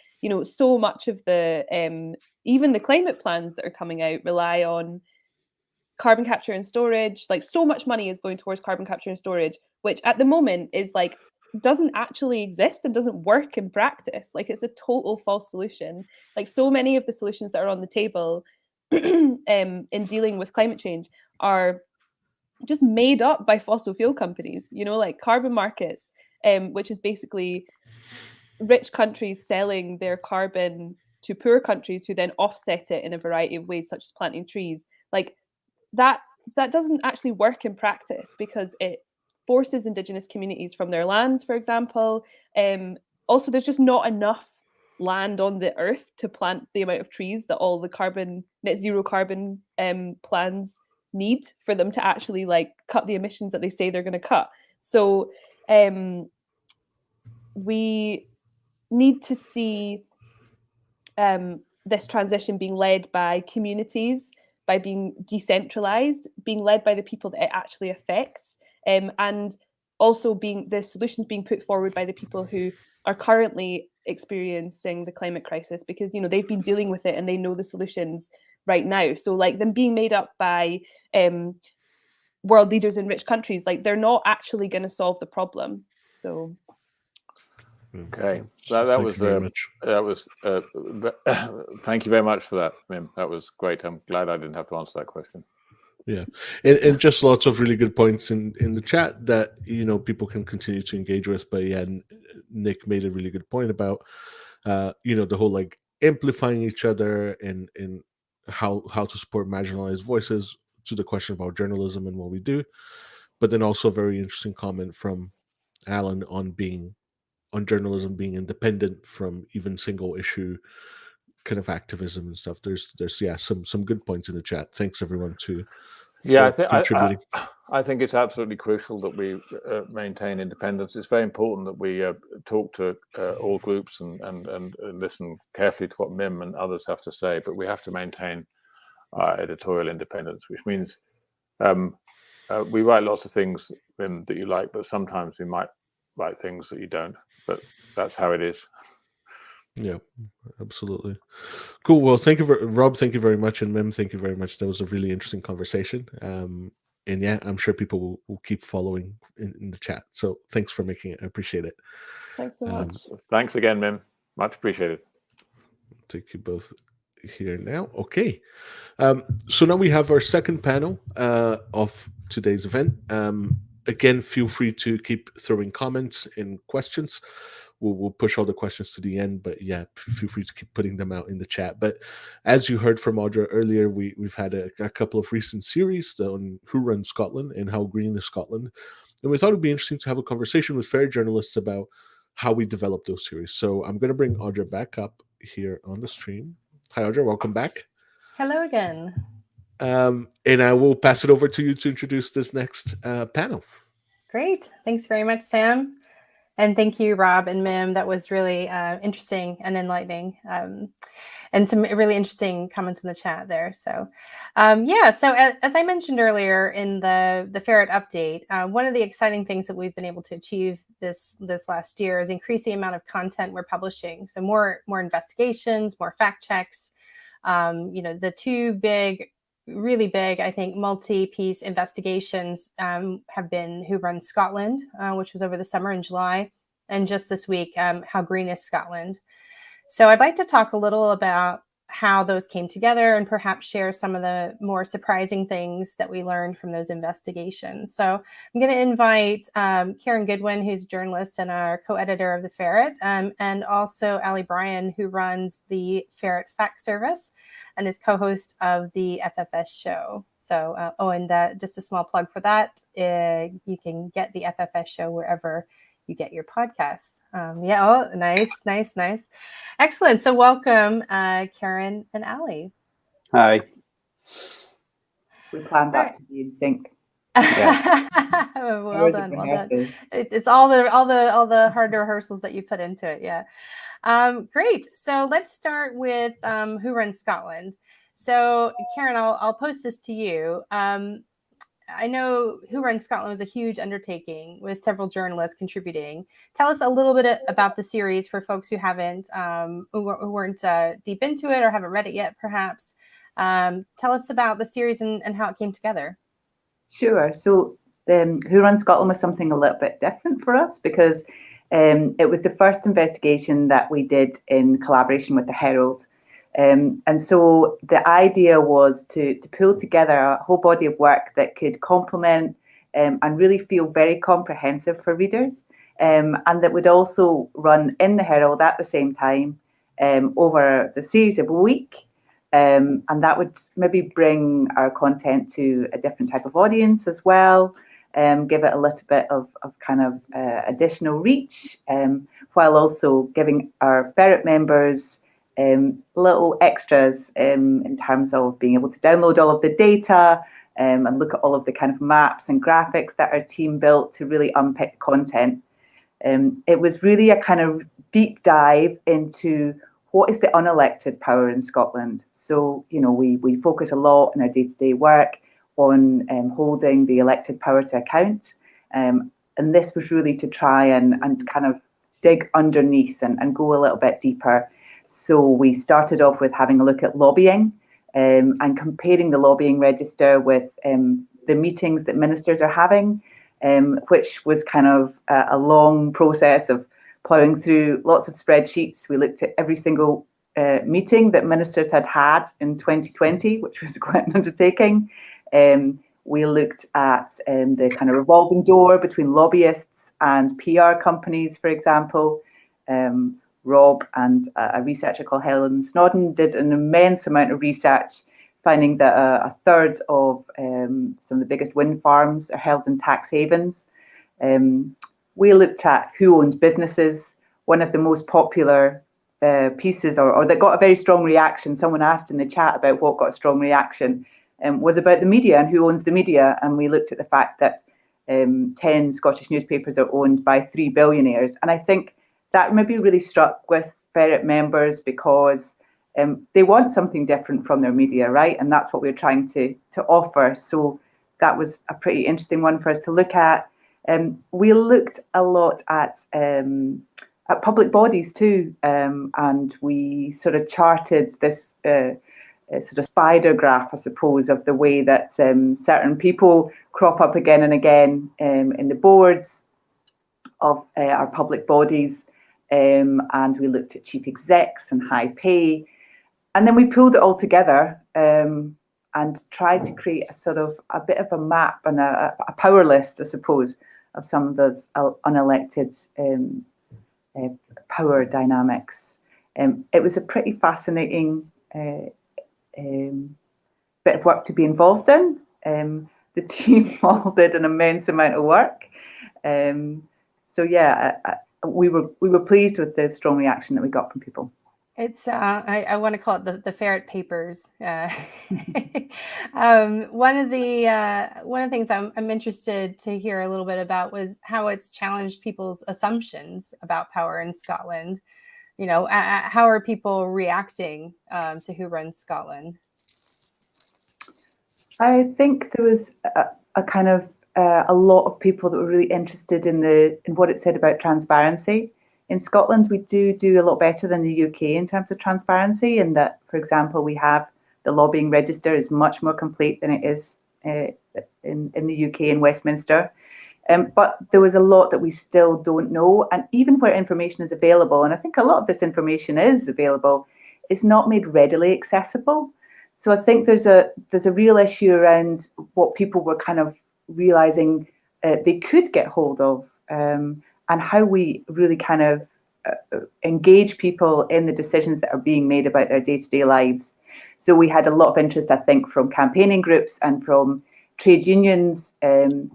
So much of the even the climate plans that are coming out rely on carbon capture and storage. Like, so much money is going towards carbon capture and storage, which at the moment is doesn't actually exist and doesn't work in practice. Like, it's a total false solution. Like, so many of the solutions that are on the table in dealing with climate change are just made up by fossil fuel companies, like carbon markets, which is basically rich countries selling their carbon to poor countries who then offset it in a variety of ways, such as planting trees. Like, that doesn't actually work in practice, because it forces Indigenous communities from their lands, for example. Also, there's just not enough land on the earth to plant the amount of trees that all the net zero carbon plans need for them to actually cut the emissions that they say they're going to cut. So we need to see this transition being led by communities, by being decentralized, being led by the people that it actually affects, and also the solutions being put forward by the people who are currently experiencing the climate crisis, because they've been dealing with it and they know the solutions right now. So them being made up by world leaders in rich countries, they're not actually going to solve the problem. So okay, that was very much. Thank you very much for that, Mim. That was great. I'm glad I didn't have to answer that question. Yeah, and just lots of really good points in the chat that people can continue to engage with. But yeah, Nick made a really good point about the whole amplifying each other and how to support marginalized voices, to the question about journalism and what we do. But then also a very interesting comment from Alan on journalism being independent from even single issue kind of activism and stuff. There's some good points in the chat. Thanks everyone Yeah, for contributing. I think it's absolutely crucial that we maintain independence. It's very important that we talk to all groups and listen carefully to what Mim and others have to say, but we have to maintain our editorial independence, which means we write lots of things, Mim, that you like, but sometimes we might write things that you don't, but that's how it is. Yeah, absolutely. Cool. Well, thank you, Rob. Thank you very much, and Mim, thank you very much. That was a really interesting conversation. And yeah, I'm sure people will keep following in the chat. So thanks for making it. I appreciate it. Thanks so much. Thanks again, Mim. Much appreciated. Take you both here now. Okay. So now we have our second panel of today's event. Again, feel free to keep throwing comments and questions. We'll push all the questions to the end, but yeah, feel free to keep putting them out in the chat. But as you heard from Audra earlier, we've had a couple of recent series on Who Runs Scotland and How Green is Scotland. And we thought it'd be interesting to have a conversation with Ferret journalists about how we develop those series. So I'm going to bring Audra back up here on the stream. Hi, Audra. Welcome back. Hello again. And I will pass it over to you to introduce this next panel. Great. Thanks very much, Sam. And thank you, Rob and Mim. That was really interesting and enlightening. And some really interesting comments in the chat there. So yeah, so as I mentioned earlier in the Ferret update, one of the exciting things that we've been able to achieve this last year is increase the amount of content we're publishing. So more investigations, more fact checks. The two really big, I think, multi-piece investigations have been Who Runs Scotland, which was over the summer in July, and just this week, How Green is Scotland. So I'd like to talk a little about how those came together and perhaps share some of the more surprising things that we learned from those investigations. So I'm going to invite Karen Goodwin, who's a journalist and our co-editor of the Ferret, and also Ali Bryan, who runs the Ferret Fact Service and is co-host of the FFS show. So, just a small plug for that. You can get the FFS show wherever you get your podcast. Nice. Excellent. So welcome, Karen and Ali. Hi. We planned that to be in sync. Yeah. well done. It's all the hard rehearsals that you put into it. Yeah. Great. So let's start with Who Runs Scotland. So Karen, I'll post this to you. I know Who Runs Scotland was a huge undertaking with several journalists contributing. Tell us a little bit about the series for folks who haven't, who weren't deep into it or haven't read it yet, perhaps. Tell us about the series and how it came together. Sure. So Who Runs Scotland was something a little bit different for us because it was the first investigation that we did in collaboration with the Herald. And so the idea was to pull together a whole body of work that could complement and really feel very comprehensive for readers, and that would also run in the Herald at the same time over the series of a week. And that would maybe bring our content to a different type of audience as well, give it a little bit of kind of additional reach, while also giving our Ferret members little extras in terms of being able to download all of the data and look at all of the kind of maps and graphics that our team built to really unpick content. It was really a kind of deep dive into what is the unelected power in Scotland. So, we focus a lot in our day-to-day work on holding the elected power to account. And this was really to try and kind of dig underneath and go a little bit deeper. So we started off with having a look at lobbying and comparing the lobbying register with the meetings that ministers are having, which was kind of a long process of ploughing through lots of spreadsheets. We looked at every single meeting that ministers had in 2020, which was quite an undertaking. We looked at the kind of revolving door between lobbyists and PR companies, for example. Rob and a researcher called Helen Snodden did an immense amount of research, finding that a third of some of the biggest wind farms are held in tax havens. We looked at who owns businesses. One of the most popular pieces or that got a very strong reaction, someone asked in the chat about what got a strong reaction, was about the media and who owns the media. And we looked at the fact that 10 Scottish newspapers are owned by 3 billionaires. And I think that maybe really struck with Ferret members because they want something different from their media, right? And that's what we're trying to offer. So that was a pretty interesting one for us to look at. We looked a lot at public bodies too, and we sort of charted this sort of spider graph, I suppose, of the way that certain people crop up again and again in the boards of our public bodies. And we looked at chief execs and high pay. And then we pulled it all together and tried to create a bit of a map and a power list, I suppose, of some of those unelected power dynamics. It was a pretty fascinating bit of work to be involved in. The team all did an immense amount of work. So yeah, we were pleased with the strong reaction that we got from people. It's I want to call it the Ferret Papers. One of the things I'm interested to hear a little bit about was how it's challenged people's assumptions about power in Scotland. You know, how are people reacting to who runs Scotland? I think there was a kind of a lot of people that were really interested in what it said about transparency. In Scotland, we do a lot better than the UK in terms of transparency, in that, for example, we have the lobbying register is much more complete than it is in the UK in Westminster. But there was a lot that we still don't know, and even where information is available, and I think a lot of this information is available, it's not made readily accessible. So I think there's a real issue around what people were kind of realizing they could get hold of, and how we really kind of engage people in the decisions that are being made about their day-to-day lives. So we had a lot of interest, I think, from campaigning groups and from trade unions, and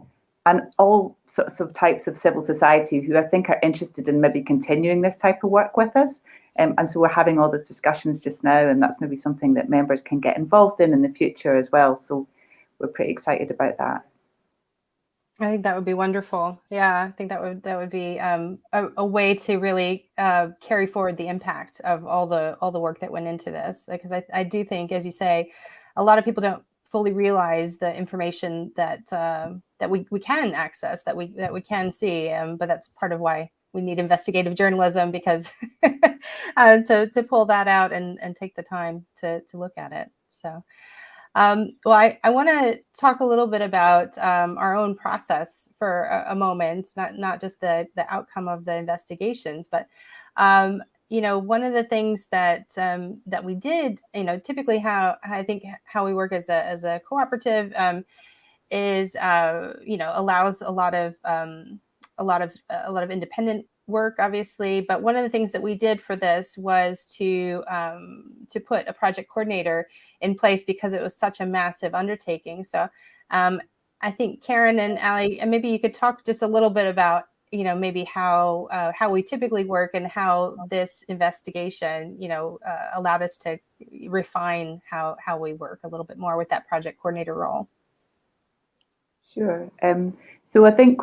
all sorts of types of civil society who I think are interested in maybe continuing this type of work with us. And so we're having all those discussions just now, and that's maybe something that members can get involved in the future as well. So we're pretty excited about that. I think that would be wonderful. Yeah, I think that would be a way to really carry forward the impact of all the work that went into this. Because I do think, as you say, a lot of people don't fully realize the information that we can access, that we can see. But that's part of why we need investigative journalism, because to pull that out and take the time to look at it. So. Well, I want to talk a little bit about our own process for a moment, not just the outcome of the investigations, but one of the things that we did, typically how we work as a cooperative is allows a lot of independent work, obviously, but one of the things that we did for this was to put a project coordinator in place, because it was such a massive undertaking. So I think Karen and Ali, and maybe you could talk just a little bit about maybe how we typically work, and how this investigation allowed us to refine how we work a little bit more with that project coordinator role. Sure. So I think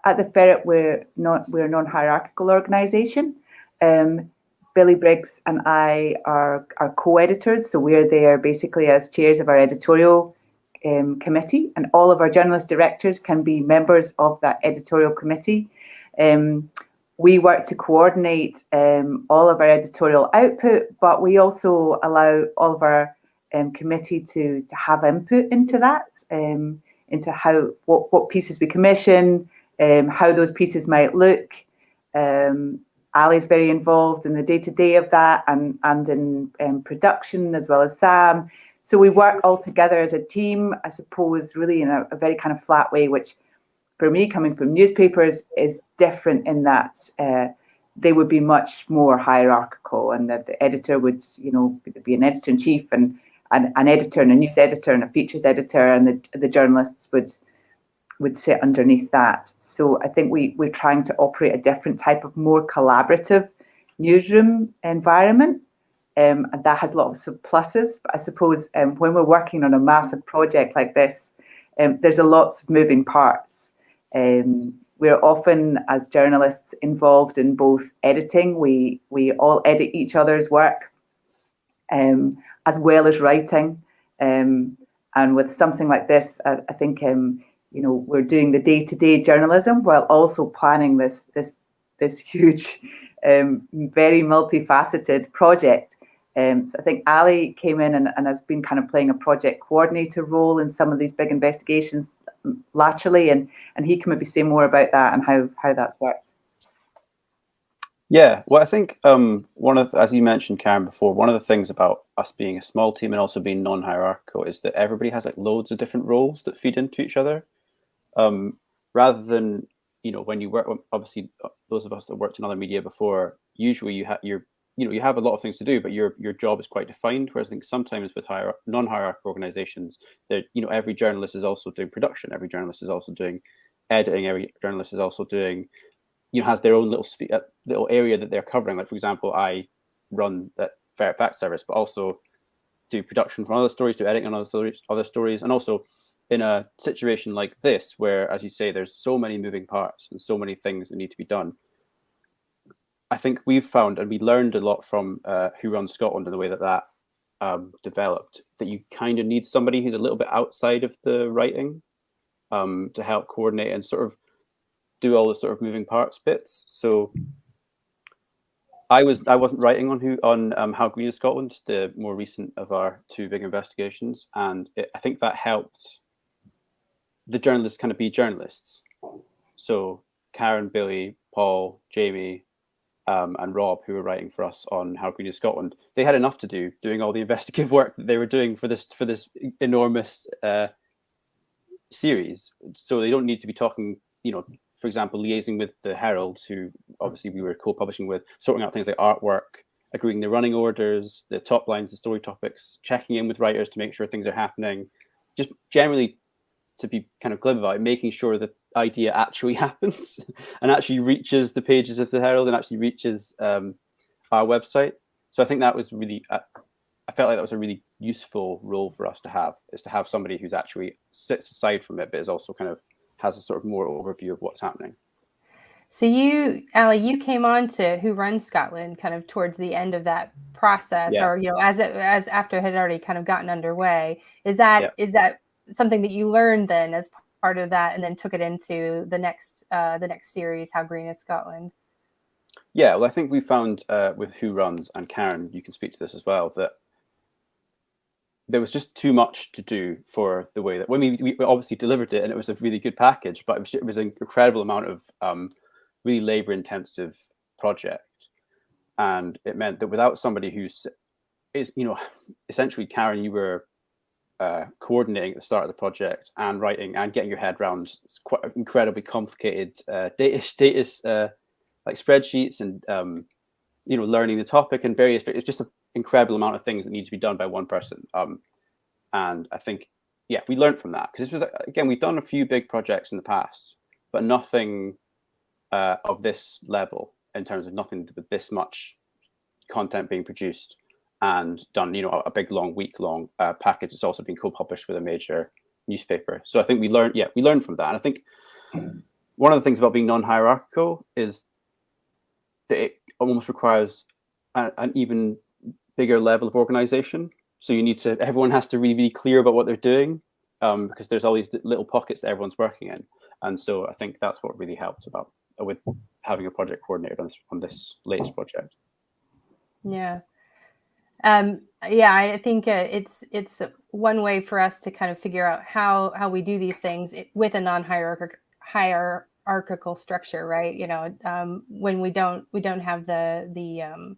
at the Ferret, we're a non-hierarchical organisation. Billy Briggs and I are co-editors, so we're there basically as chairs of our editorial committee, and all of our journalist directors can be members of that editorial committee. We work to coordinate all of our editorial output, but we also allow all of our committee to have input into that. Into what pieces we commission, how those pieces might look. Ali's very involved in the day-to-day of that, and in production, as well as Sam. So we work all together as a team, I suppose, really in a very kind of flat way, which for me, coming from newspapers, is different in that they would be much more hierarchical, and that the editor would, be an editor-in-chief, and an editor and a news editor and a features editor, and the journalists would sit underneath that. So I think we're trying to operate a different type of more collaborative newsroom environment. and that has lots of pluses. But I suppose when we're working on a massive project like this, there's lots of moving parts. We're often, as journalists, involved in both editing. We all edit each other's work, as well as writing. And with something like this, I think we're doing the day-to-day journalism while also planning this huge, very multifaceted project. So I think Ali came in and has been kind of playing a project coordinator role in some of these big investigations laterally, and he can maybe say more about that and how that's worked. Yeah, well, I think as you mentioned, Karen, before, one of the things about us being a small team and also being non-hierarchical is that everybody has like loads of different roles that feed into each other. Rather than, when you work, obviously those of us that worked in other media before, usually you have a lot of things to do, but your job is quite defined. Whereas I think sometimes with non-hierarchical organizations, that every journalist is also doing production, every journalist is also doing editing, every journalist is also doing has their own little area that they're covering. Like, for example, I run that Ferret Fact Service, but also do production for other stories, do editing on other stories, and also in a situation like this, where, as you say, there's so many moving parts and so many things that need to be done. I think we've found, and we learned a lot from Who Runs Scotland and the way that developed, that you kind of need somebody who's a little bit outside of the writing to help coordinate and sort of do all the sort of moving parts bits. So I wasn't writing on How Green is Scotland, the more recent of our two big investigations, and I think that helped the journalists kind of be journalists. So Karen, Billy, Paul, Jamie, and Rob, who were writing for us on How Green is Scotland, they had enough to do doing all the investigative work that they were doing for this enormous series. So they don't need to be talking, for example, liaising with the Herald, who obviously we were co-publishing with, sorting out things like artwork, agreeing the running orders, the top lines, the story topics, checking in with writers to make sure things are happening, just generally, to be kind of glib about it, making sure that idea actually happens and actually reaches the pages of the Herald and actually reaches our website. So I think that was really, I felt like that was a really useful role for us to have, is to have somebody who's actually sits aside from it, but is also kind of has a sort of more overview of what's happening. So Ali, you came on to Who Runs Scotland kind of towards the end of that process, Yeah. or as after it had already kind of gotten underway. Is that something that you learned then as part of that, and then took it into the next series, How Green is Scotland? Yeah, well, I think we found with Who Runs, and Karen, you can speak to this as well, that there was just too much to do for the way that when we obviously delivered it, and it was a really good package, but it was an incredible amount of really labor-intensive project, and it meant that without somebody who's essentially, Karen, you were coordinating at the start of the project and writing and getting your head around quite incredibly complicated data like spreadsheets and learning the topic and various. It's just an incredible amount of things that need to be done by one person. And I think, we learned from that, because this was, again, we've done a few big projects in the past, but nothing of this level, in terms of nothing with this much content being produced and done, a big long week-long package that's also been co-published with a major newspaper. So I think we learned from that. And I think one of the things about being non-hierarchical is that it almost requires an even bigger level of organization. So everyone has to really be clear about what they're doing, because there's all these little pockets that everyone's working in. And so I think that's what really helped with having a project coordinator on this latest project. Yeah. I think it's one way for us to kind of figure out how we do these things with a non-hierarchical structure, right? When we don't have the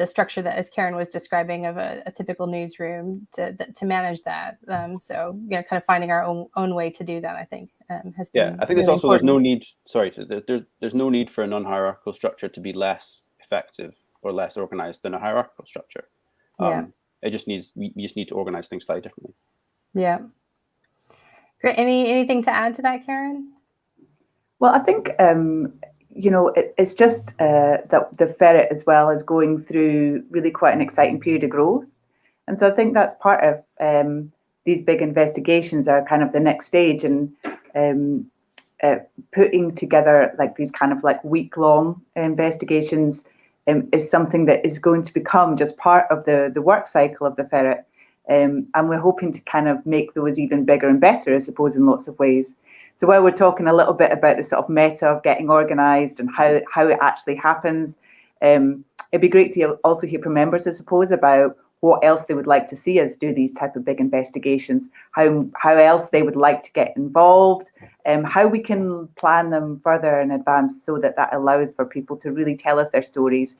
structure that, as Karen was describing, of a typical newsroom to manage that. So kind of finding our own way to do that, I think, has been. I think there's no need. There's no need for a non-hierarchical structure to be less effective or less organized than a hierarchical structure. We just need to organize things slightly differently. Yeah. Great. Anything to add to that, Karen? Well, I think it's just that the Ferret as well is going through really quite an exciting period of growth. And so I think that's part of these big investigations are kind of the next stage, and putting together like these kind of like week-long investigations is something that is going to become just part of the work cycle of the Ferret. And we're hoping to kind of make those even bigger and better, I suppose, in lots of ways. So while we're talking a little bit about the sort of meta of getting organised and how it actually happens, it'd be great to also hear from members, I suppose, about what else they would like to see us do these type of big investigations, how else they would like to get involved, how we can plan them further in advance so that allows for people to really tell us their stories.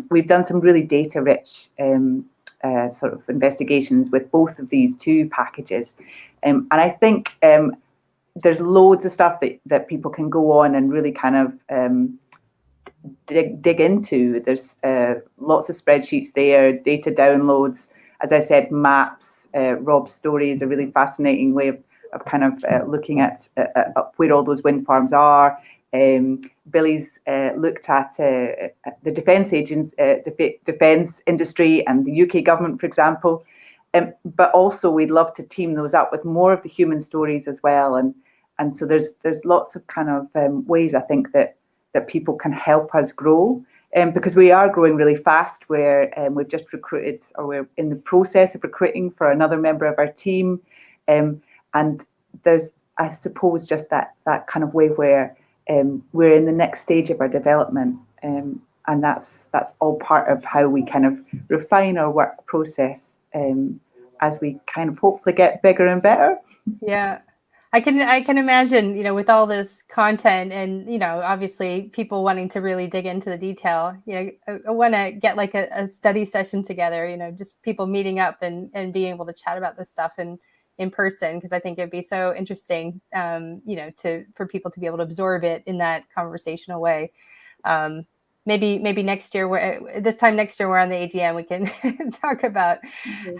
We've done some really data-rich sort of investigations with both of these two packages. And I think there's loads of stuff that people can go on and really kind of dig into. There's lots of spreadsheets there, data downloads, as I said, maps. Rob's story is a really fascinating way of kind of looking at where all those wind farms are. Billy's looked at the defence industry and the UK government, for example. But also we'd love to team those up with more of the human stories as well. And so there's lots of kind of ways I think that people can help us grow, because we are growing really fast. We've just recruited, or we're in the process of recruiting for another member of our team. And there's, I suppose, just that kind of way where we're in the next stage of our development. And that's all part of how we kind of refine our work process as we kind of hopefully get bigger and better. Yeah. I can imagine, with all this content and, obviously people wanting to really dig into the detail, I want to get like a study session together, just people meeting up and being able to chat about this stuff in person, because I think it'd be so interesting, for people to be able to absorb it in that conversational way. Maybe next year, this time next year we're on the AGM, we can talk about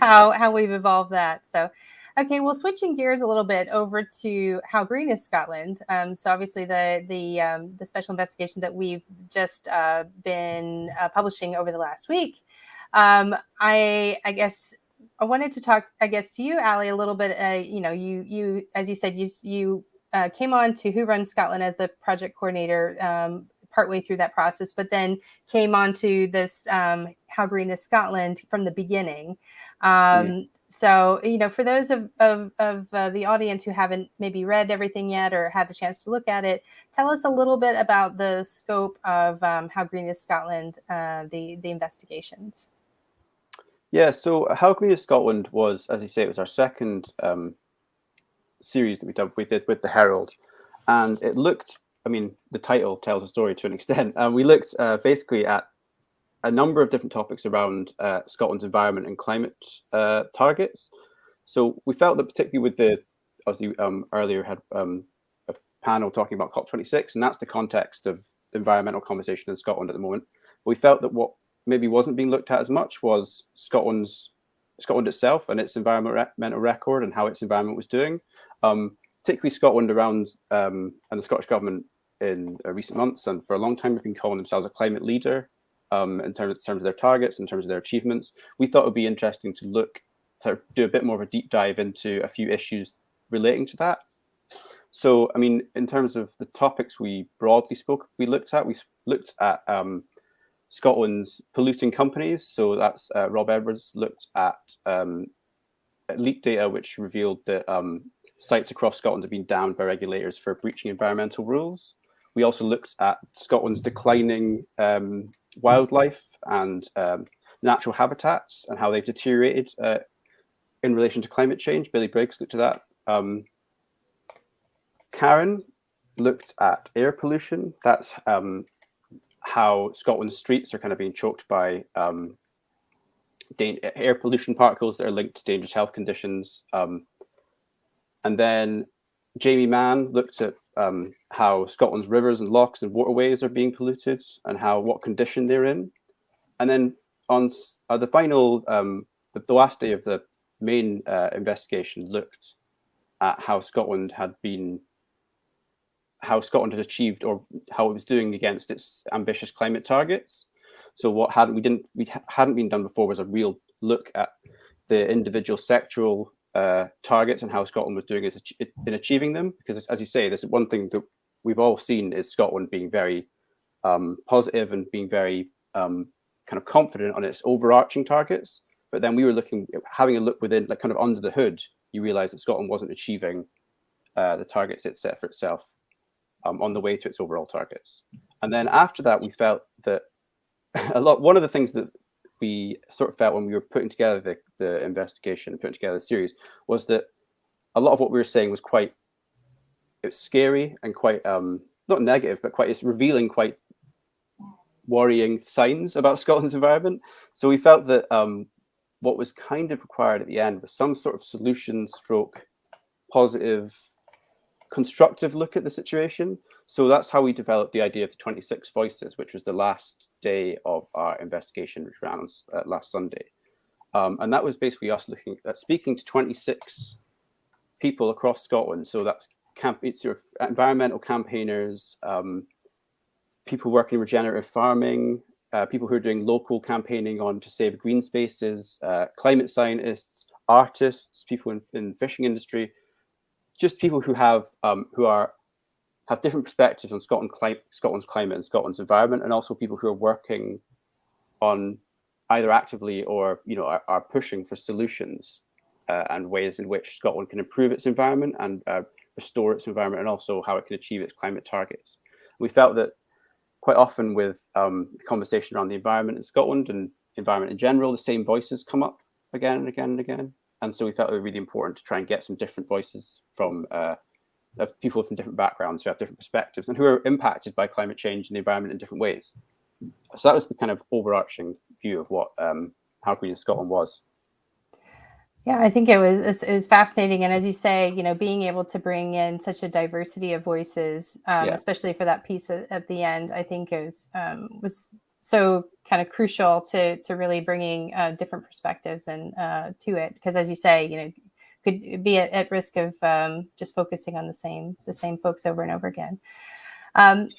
how we've evolved that. So. Okay, well, switching gears a little bit over to How Green is Scotland. So obviously the special investigation that we've just been publishing over the last week. I guess I wanted to talk, to you, Ali, a little bit. You as you said, you came on to Who Runs Scotland as the project coordinator partway through that process, but then came on to this How Green is Scotland from the beginning. So, for those of the audience who haven't maybe read everything yet or had a chance to look at it, tell us a little bit about the scope of How Green is Scotland, the investigations. Yeah, so How Green is Scotland was, as you say, it was our second series that we did with the Herald. And it looked, the title tells a story to an extent. And we looked basically at a number of different topics around Scotland's environment and climate targets. So we felt that particularly with as you earlier had a panel talking about COP26, and that's the context of environmental conversation in Scotland at the moment. We felt that what maybe wasn't being looked at as much was Scotland itself and its environmental record and how its environment was doing, particularly Scotland around and the Scottish government in recent months, and for a long time have been calling themselves a climate leader. In terms of their targets, in terms of their achievements. We thought it would be interesting to do a bit more of a deep dive into a few issues relating to that. So, in terms of the topics we looked at Scotland's polluting companies. So that's Rob Edwards looked at leak data, which revealed that sites across Scotland have been downed by regulators for breaching environmental rules. We also looked at Scotland's declining wildlife and natural habitats and how they've deteriorated in relation to climate change. Billy Briggs looked at that. Karen looked at air pollution. That's how Scotland's streets are kind of being choked by air pollution particles that are linked to dangerous health conditions. And then Jamie Mann looked at how Scotland's rivers and lochs and waterways are being polluted and what condition they're in. And then on the final, the last day of the main investigation looked at how Scotland how Scotland had achieved or how it was doing against its ambitious climate targets. So what hadn't been done before was a real look at the individual sectoral targets and how Scotland was doing in achieving them. Because as you say, there's one thing that we've all seen is Scotland being very positive and being very kind of confident on its overarching targets. But then we were having a look within, like kind of under the hood, you realise that Scotland wasn't achieving the targets it set for itself on the way to its overall targets. And then after that, we felt that one of the things that we sort of felt when we were putting together the investigation and putting together the series was that a lot of what we were saying was it was scary and quite not negative, but it's revealing quite worrying signs about Scotland's environment. So we felt that what was kind of required at the end was some sort of solution stroke positive constructive look at the situation. So that's how we developed the idea of the 26 Voices, which was the last day of our investigation, which ran on last Sunday. And that was basically us looking at speaking to 26 people across Scotland. So that's sort of environmental campaigners, people working in regenerative farming, people who are doing local campaigning to save green spaces, climate scientists, artists, people in the fishing industry, just people who have different perspectives on Scotland's climate and Scotland's environment, and also people who are working on either actively or are pushing for solutions and ways in which Scotland can improve its environment and restore its environment, and also how it can achieve its climate targets. We felt that quite often with the conversation around the environment in Scotland and environment in general, the same voices come up again and again and again. And so we felt it was really important to try and get some different voices from of people from different backgrounds who have different perspectives and who are impacted by climate change and the environment in different ways. So that was the kind of overarching view of what How Green Scotland was. Yeah, I think it was fascinating, and as you say, being able to bring in such a diversity of voices, especially for that piece at the end, I think was so kind of crucial to really bringing different perspectives and to it, because as you say, could be at risk of just focusing on the same folks over and over again.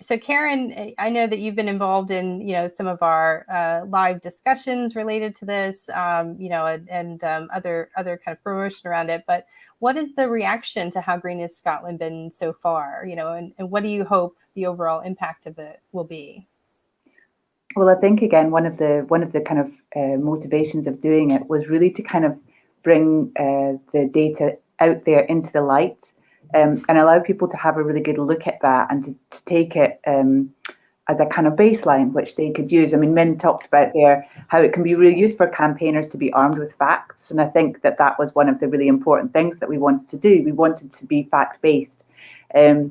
So Karen, I know that you've been involved in, some of our live discussions related to this, and other kind of promotion around it. But what is the reaction to How Green is Scotland been so far? And what do you hope the overall impact of it will be? Well, I think again, one of the kind of motivations of doing it was really to kind of bring the data out there into the light. And allow people to have a really good look at that and to take it as a kind of baseline, which they could use. I mean, Min talked about there how it can be really used for campaigners to be armed with facts. And I think that was one of the really important things that we wanted to do. We wanted to be fact-based. I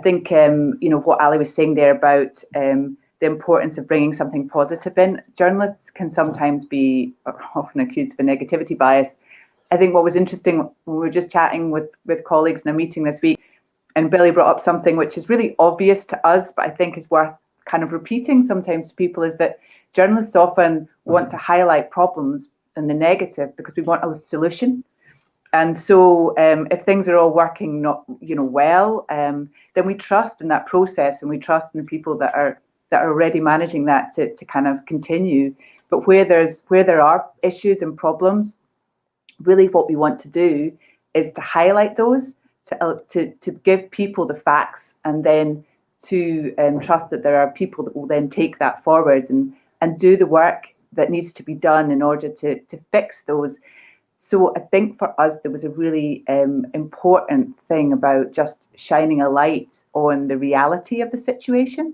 think, what Ali was saying there about the importance of bringing something positive in. Journalists can sometimes be often accused of a negativity bias. I think what was interesting when we were just chatting with colleagues in a meeting this week, and Billy brought up something which is really obvious to us, but I think is worth kind of repeating sometimes to people, is that journalists often want to highlight problems and the negative because we want a solution. And so if things are all working well, then we trust in that process, and we trust in the people that are already managing that to kind of continue. But where there are issues and problems, really what we want to do is to highlight those, to give people the facts, and then to trust that there are people that will then take that forward and do the work that needs to be done in order to fix those. So I think for us, there was a really important thing about just shining a light on the reality of the situation,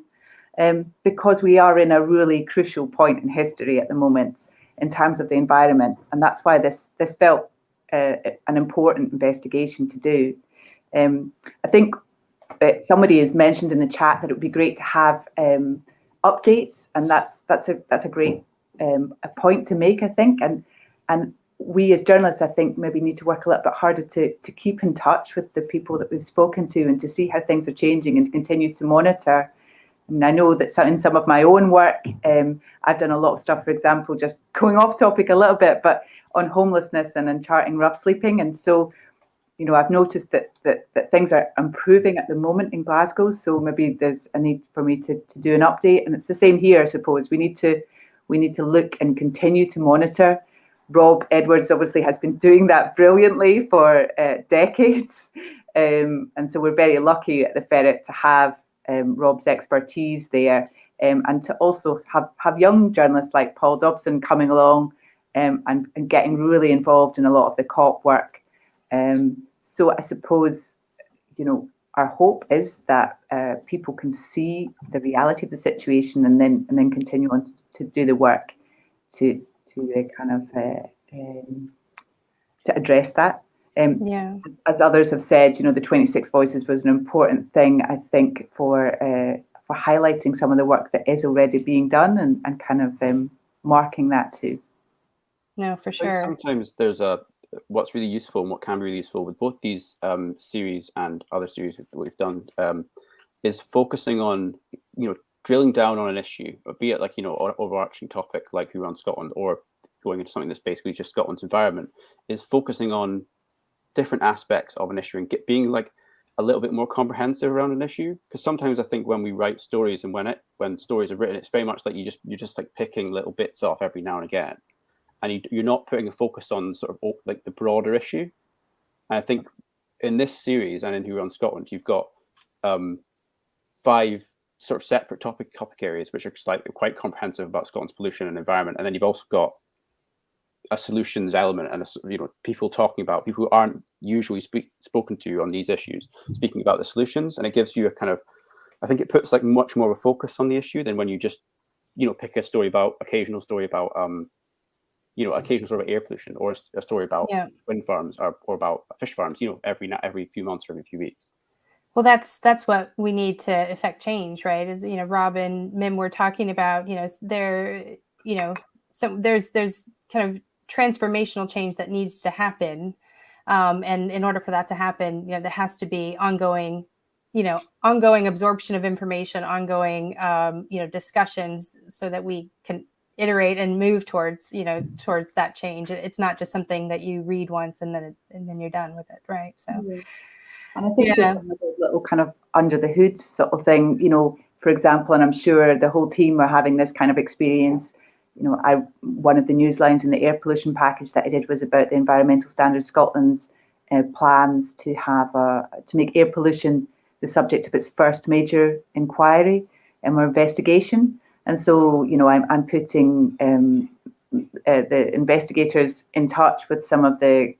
because we are in a really crucial point in history at the moment in terms of the environment, and that's why this felt an important investigation to do. I think somebody has mentioned in the chat that it would be great to have updates, and that's a great a point to make, I think, and we as journalists, I think, maybe need to work a little bit harder to keep in touch with the people that we've spoken to and to see how things are changing and to continue to monitor. I mean, I know that in some of my own work, I've done a lot of stuff, for example, just going off topic a little bit, but on homelessness and on charting rough sleeping. And so, I've noticed that things are improving at the moment in Glasgow, so maybe there's a need for me to do an update. And it's the same here, I suppose. We need to look and continue to monitor. Rob Edwards obviously has been doing that brilliantly for decades, and so we're very lucky at the Ferret to have Rob's expertise there, and to also have young journalists like Paul Dobson coming along and getting really involved in a lot of the COP work. So I suppose, our hope is that people can see the reality of the situation and then continue on to do the work to address that. As others have said, the 26 Voices was an important thing, I think, for highlighting some of the work that is already being done and kind of marking that too. No, for sure. Sometimes there's what's really useful and what can be really useful with both these series and other series that we've done is focusing on, drilling down on an issue, be it like, an overarching topic like Who Runs Scotland, or going into something that's basically just Scotland's environment, is focusing on different aspects of an issue and being like a little bit more comprehensive around an issue. Because sometimes I think when we write stories and when stories are written, it's very much like you're just like picking little bits off every now and again. And you're not putting a focus on sort of like the broader issue. And I think in this series and in Who Runs Scotland, you've got 5 sort of separate topic areas, which are quite comprehensive about Scotland's pollution and environment. And then you've also got a solutions element and people who aren't usually spoken to on these issues, speaking about the solutions. And it gives you I think it puts like much more of a focus on the issue than when you just, pick a story about occasional story about sort of air pollution, or a story about wind farms or about fish farms, every few months or every few weeks. Well, that's what we need to effect change, right? Is, Rob and Mim were talking about, so there's kind of transformational change that needs to happen. And in order for that to happen, there has to be ongoing absorption of information, ongoing, discussions, so that we can iterate and move towards that change. It's not just something that you read once and then you're done with it, right? So, and I think just another little kind of under the hood sort of thing, for example, and I'm sure the whole team are having this kind of experience. One of the news lines in the air pollution package that I did was about the Environmental Standards Scotland's plans to make air pollution the subject of its first major inquiry or investigation. And so, I'm putting the investigators in touch with some of the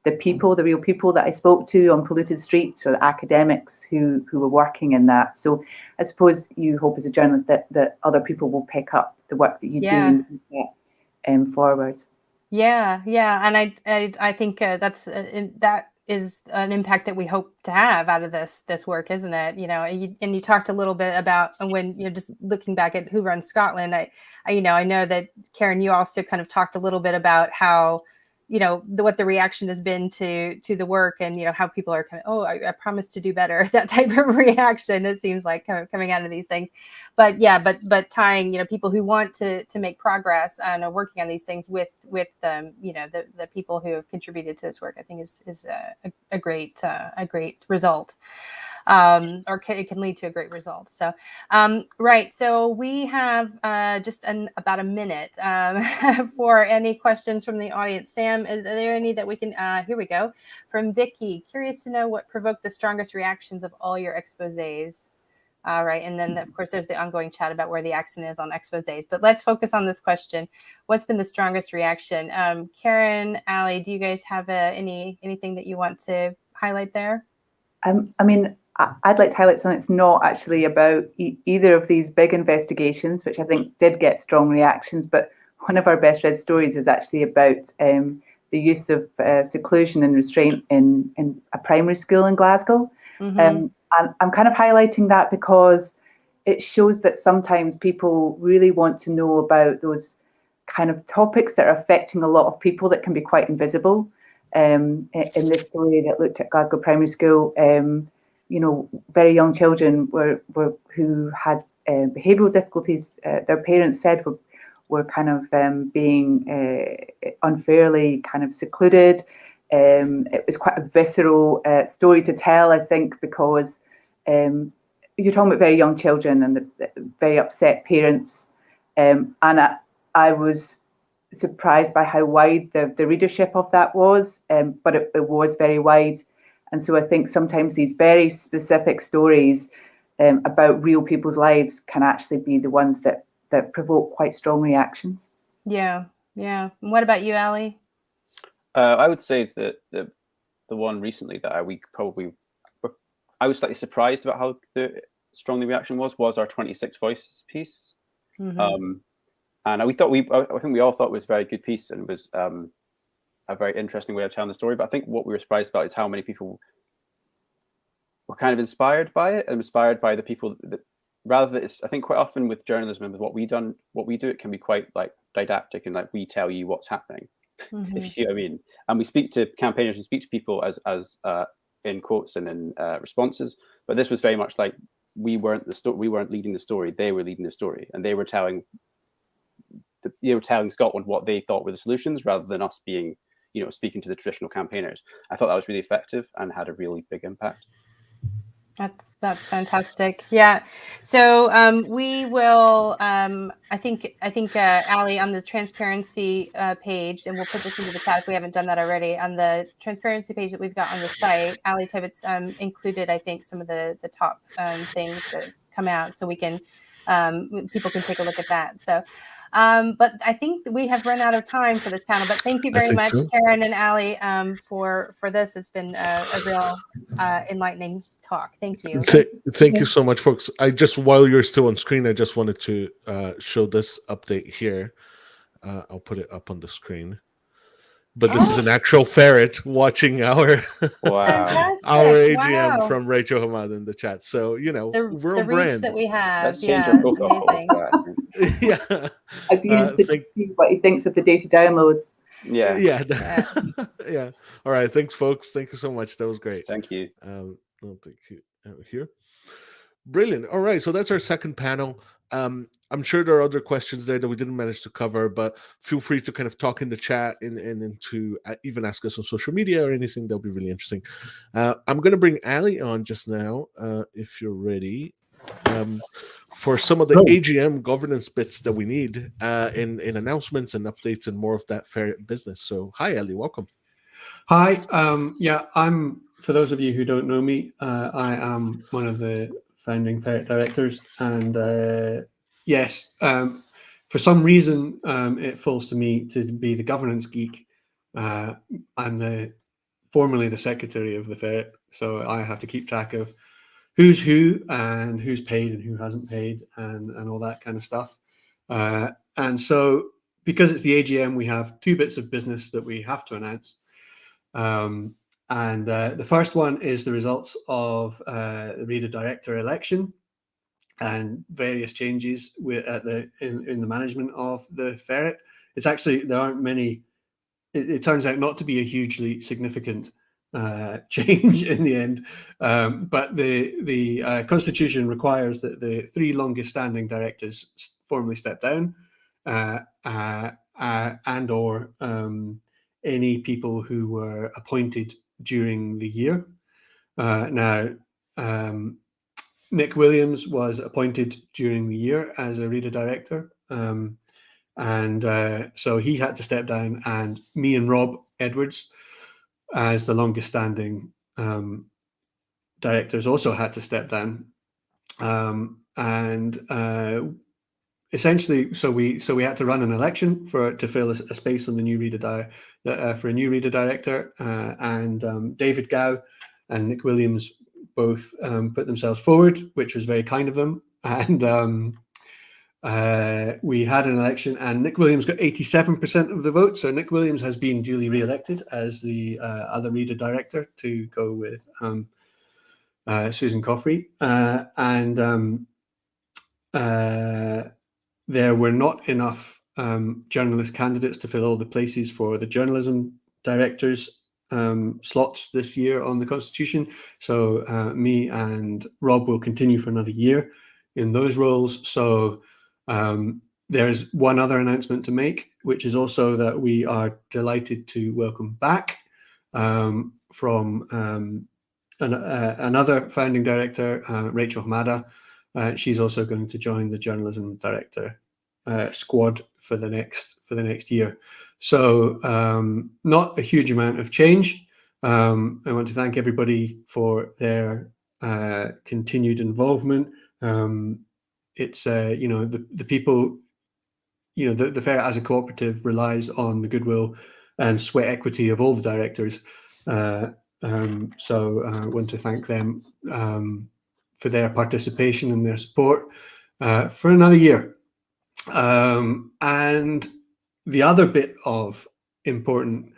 real people that I spoke to on polluted streets, or the academics who were working in that. So I suppose you hope as a journalist that other people will pick up the work that you do and get forward. Yeah. And I think that is an impact that we hope to have out of this work, isn't it? And you talked a little bit about when you're just looking back at Who Runs Scotland. I know that Karen, you also kind of talked a little bit about how, what the reaction has been to the work, and, how people are kind of, I promise to do better, that type of reaction, it seems like, coming out of these things. But but tying, people who want to make progress and are working on these things with the people who have contributed to this work, I think is a great result. Or it can lead to a great result. So, right. So we have just about a minute for any questions from the audience. Sam, is there any that we can, here we go. From Vicky, curious to know what provoked the strongest reactions of all your exposés. All right. And then, of course, there's the ongoing chat about where the accent is on exposés. But let's focus on this question. What's been the strongest reaction? Karen, Ali, do you guys have anything that you want to highlight there? I'd like to highlight something that's not actually about either of these big investigations, which I think did get strong reactions. But one of our best read stories is actually about the use of seclusion and restraint in a primary school in Glasgow. Mm-hmm. And I'm kind of highlighting that because it shows that sometimes people really want to know about those kind of topics that are affecting a lot of people that can be quite invisible. In this story that looked at Glasgow Primary School, very young children who had behavioural difficulties. Their parents said were kind of being unfairly kind of secluded. It was quite a visceral story to tell, I think, because you're talking about very young children and the very upset parents. And I was surprised by how wide the readership of that was, but it was very wide. And so I think sometimes these very specific stories about real people's lives can actually be the ones that provoke quite strong reactions. Yeah. And what about you, Ali? I would say that the one recently that I was slightly surprised about how strong the reaction was our 26 Voices piece. Mm-hmm. And I think we all thought it was a very good piece and was a very interesting way of telling the story. But I think what we were surprised about is how many people were kind of inspired by it, and inspired by the people that, rather than, I think quite often with journalism and with what we do, it can be quite like didactic and like we tell you what's happening, if you see what I mean. And we speak to campaigners, we speak to people as in quotes and in responses. But this was very much like we weren't leading the story; they were leading the story, and they were telling Scotland what they thought were the solutions, rather than us being, speaking to the traditional campaigners. I thought that was really effective and had a really big impact. That's fantastic. Yeah. So we will. I think Ali, on the transparency page, and we'll put this into the chat if we haven't done that already. On the transparency page that we've got on the site, Ali Tibbetts included, I think, some of the top things that come out, so we can people can take a look at that. So. But I think we have run out of time for this panel. But thank you very much, Karen and Ali, for this. It's been a real enlightening talk. Thank you. Thank you so much, folks. While you're still on screen, I just wanted to show this update here. I'll put it up on the screen. But this is an actual ferret watching our AGM from Rachel Hamad in the chat. So we're on brand. That we have. Let's change our profile. Yeah. I'd be interested to see what he thinks of the data downloads. Yeah. All right. Thanks, folks. Thank you so much. That was great. Thank you. I'll take you here. Brilliant. All right. So that's our second panel. I'm sure there are other questions there that we didn't manage to cover, but feel free to kind of talk in the chat and to even ask us on social media or anything. That'll be really interesting. I'm going to bring Ali on just now, if you're ready, for some of the AGM governance bits that we need in announcements and updates and more of that Ferret business. So hi, Ali. Welcome. Hi. I'm, for those of you who don't know me, I am one of the founding Ferret directors, and yes, for some reason it falls to me to be the governance geek. I'm formerly the secretary of the Ferret, so I have to keep track of who's who and who's paid and who hasn't paid and all that kind of stuff. And so because it's the AGM, we have two bits of business that we have to announce. The first one is the results of the reader director election and various changes in the management of the Ferret. It's actually, there aren't many. It turns out not to be a hugely significant change in the end, but the constitution requires that the three longest standing directors formally step down, and or any people who were appointed during the year. Now, Nick Williams was appointed during the year as a reader director, so he had to step down, and me and Rob Edwards, as the longest standing directors, also had to step down. Essentially, so we had to run an election to fill a space on the new reader for a new reader director, and David Gow and Nick Williams both put themselves forward, which was very kind of them. And we had an election, and Nick Williams got 87% of the vote. So Nick Williams has been duly re-elected as the other reader director to go with Susan Coffrey, there were not enough journalist candidates to fill all the places for the journalism directors slots this year on the Constitution. So me and Rob will continue for another year in those roles. So there's one other announcement to make, which is also that we are delighted to welcome back from another founding director, Rachel Hamada. She's also going to join the journalism director squad for the next year. So not a huge amount of change. I want to thank everybody for their continued involvement. It's the people, the Ferret as a cooperative relies on the goodwill and sweat equity of all the directors. So I want to thank them for their participation and their support for another year. And the other bit of important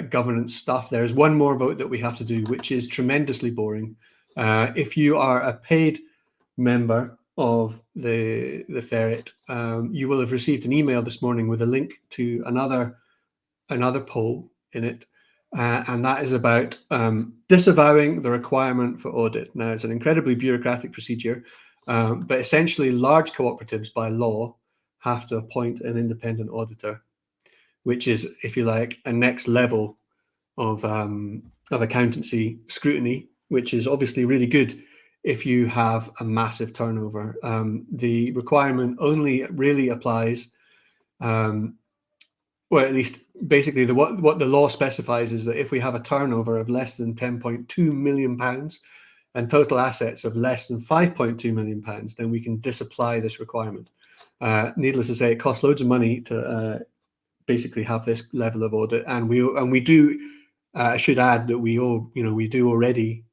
governance stuff, there's one more vote that we have to do, which is tremendously boring. If you are a paid member of the Ferret, you will have received an email this morning with a link to another poll in it, and that is about disavowing the requirement for audit. Now, it's an incredibly bureaucratic procedure, but essentially large cooperatives by law have to appoint an independent auditor, which is, if you like, a next level of accountancy scrutiny, which is obviously really good if you have a massive turnover. The requirement only really applies, well, at least basically what the law specifies is that if we have a turnover of less than £10.2 million and total assets of less than £5.2 million, then we can disapply this requirement. Needless to say, it costs loads of money to basically have this level of audit, and we do. I should add that we do already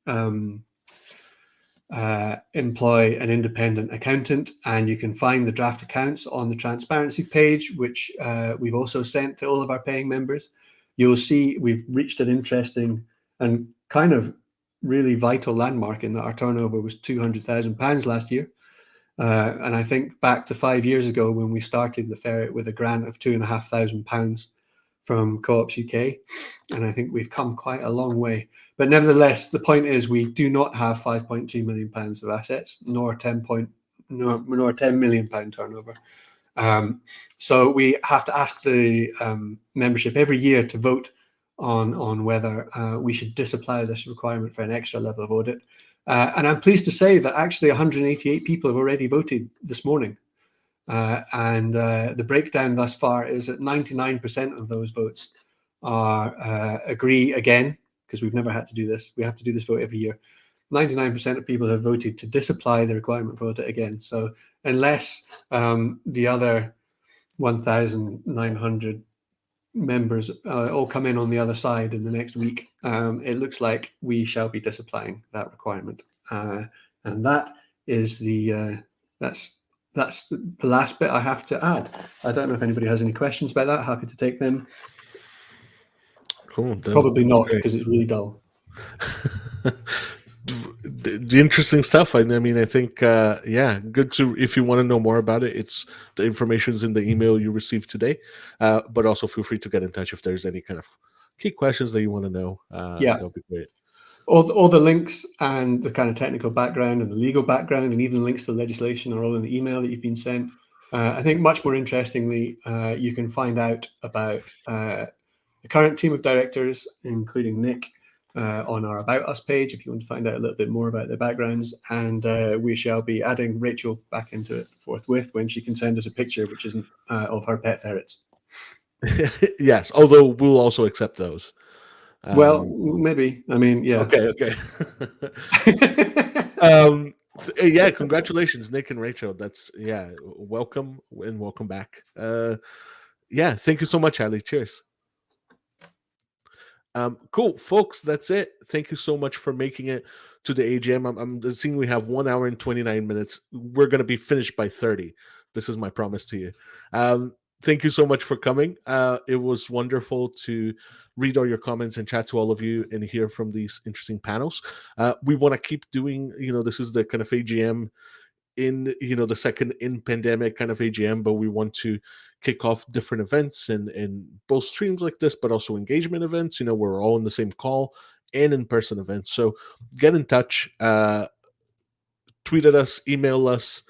employ an independent accountant, and you can find the draft accounts on the transparency page, which we've also sent to all of our paying members. You'll see we've reached an interesting and kind of really vital landmark in that our turnover was £200,000 last year. And I think back to 5 years ago when we started the Ferret with a grant of £2,500 from Co-ops UK, and I think we've come quite a long way. But nevertheless, the point is we do not have £5.2 million of assets, nor £10 million turnover. So we have to ask the membership every year to vote on whether we should disapply this requirement for an extra level of audit. And I'm pleased to say that actually 188 people have already voted this morning. And the breakdown thus far is that 99% of those votes are agree again, because we've never had to do this. We have to do this vote every year. 99% of people have voted to disapply the requirement for audit again. So unless the other 1,900 members all come in on the other side in the next week, it looks like we shall be disapplying that requirement. And that is that's the last bit I have to add. I don't know if anybody has any questions about that. Happy to take them. Cool. Probably not, because it's really dull. The interesting stuff. I mean, I think, good to, if you want to know more about it, it's the information's in the email you received today, but also feel free to get in touch if there's any kind of key questions that you want to know. That'll be great. All the links and the kind of technical background and the legal background and even links to legislation are all in the email that you've been sent. I think much more interestingly, you can find out about the current team of directors, including Nick, on our About Us page if you want to find out a little bit more about their backgrounds. And we shall be adding Rachel back into it forthwith when she can send us a picture, which isn't of her pet ferrets. Yes, although we'll also accept those. Well, maybe. I mean, yeah. Okay. Yeah, congratulations, Nick and Rachel. That's welcome and welcome back. Thank you so much, Ali. Cheers. Cool, folks. That's it. Thank you so much for making it to the AGM. I'm seeing we have 1 hour and 29 minutes. We're going to be finished by 30. This is my promise to you. Thank you so much for coming. It was wonderful to read all your comments and chat to all of you and hear from these interesting panels. We want to keep doing, this is the kind of AGM in, the second in pandemic kind of AGM, but we want to kick off different events and both streams like this, but also engagement events, we're all in the same call and in-person events. So get in touch, tweet at us, email us,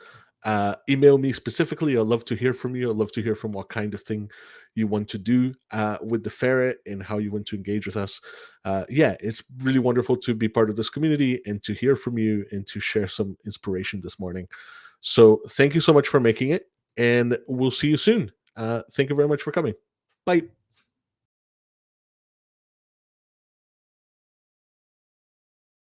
email me specifically. I'd love to hear from you. I'd love to hear from what kind of thing you want to do with the Ferret and how you want to engage with us. Yeah, it's really wonderful to be part of this community and to hear from you and to share some inspiration this morning. So thank you so much for making it, and we'll see you soon. Thank you very much for coming. Bye.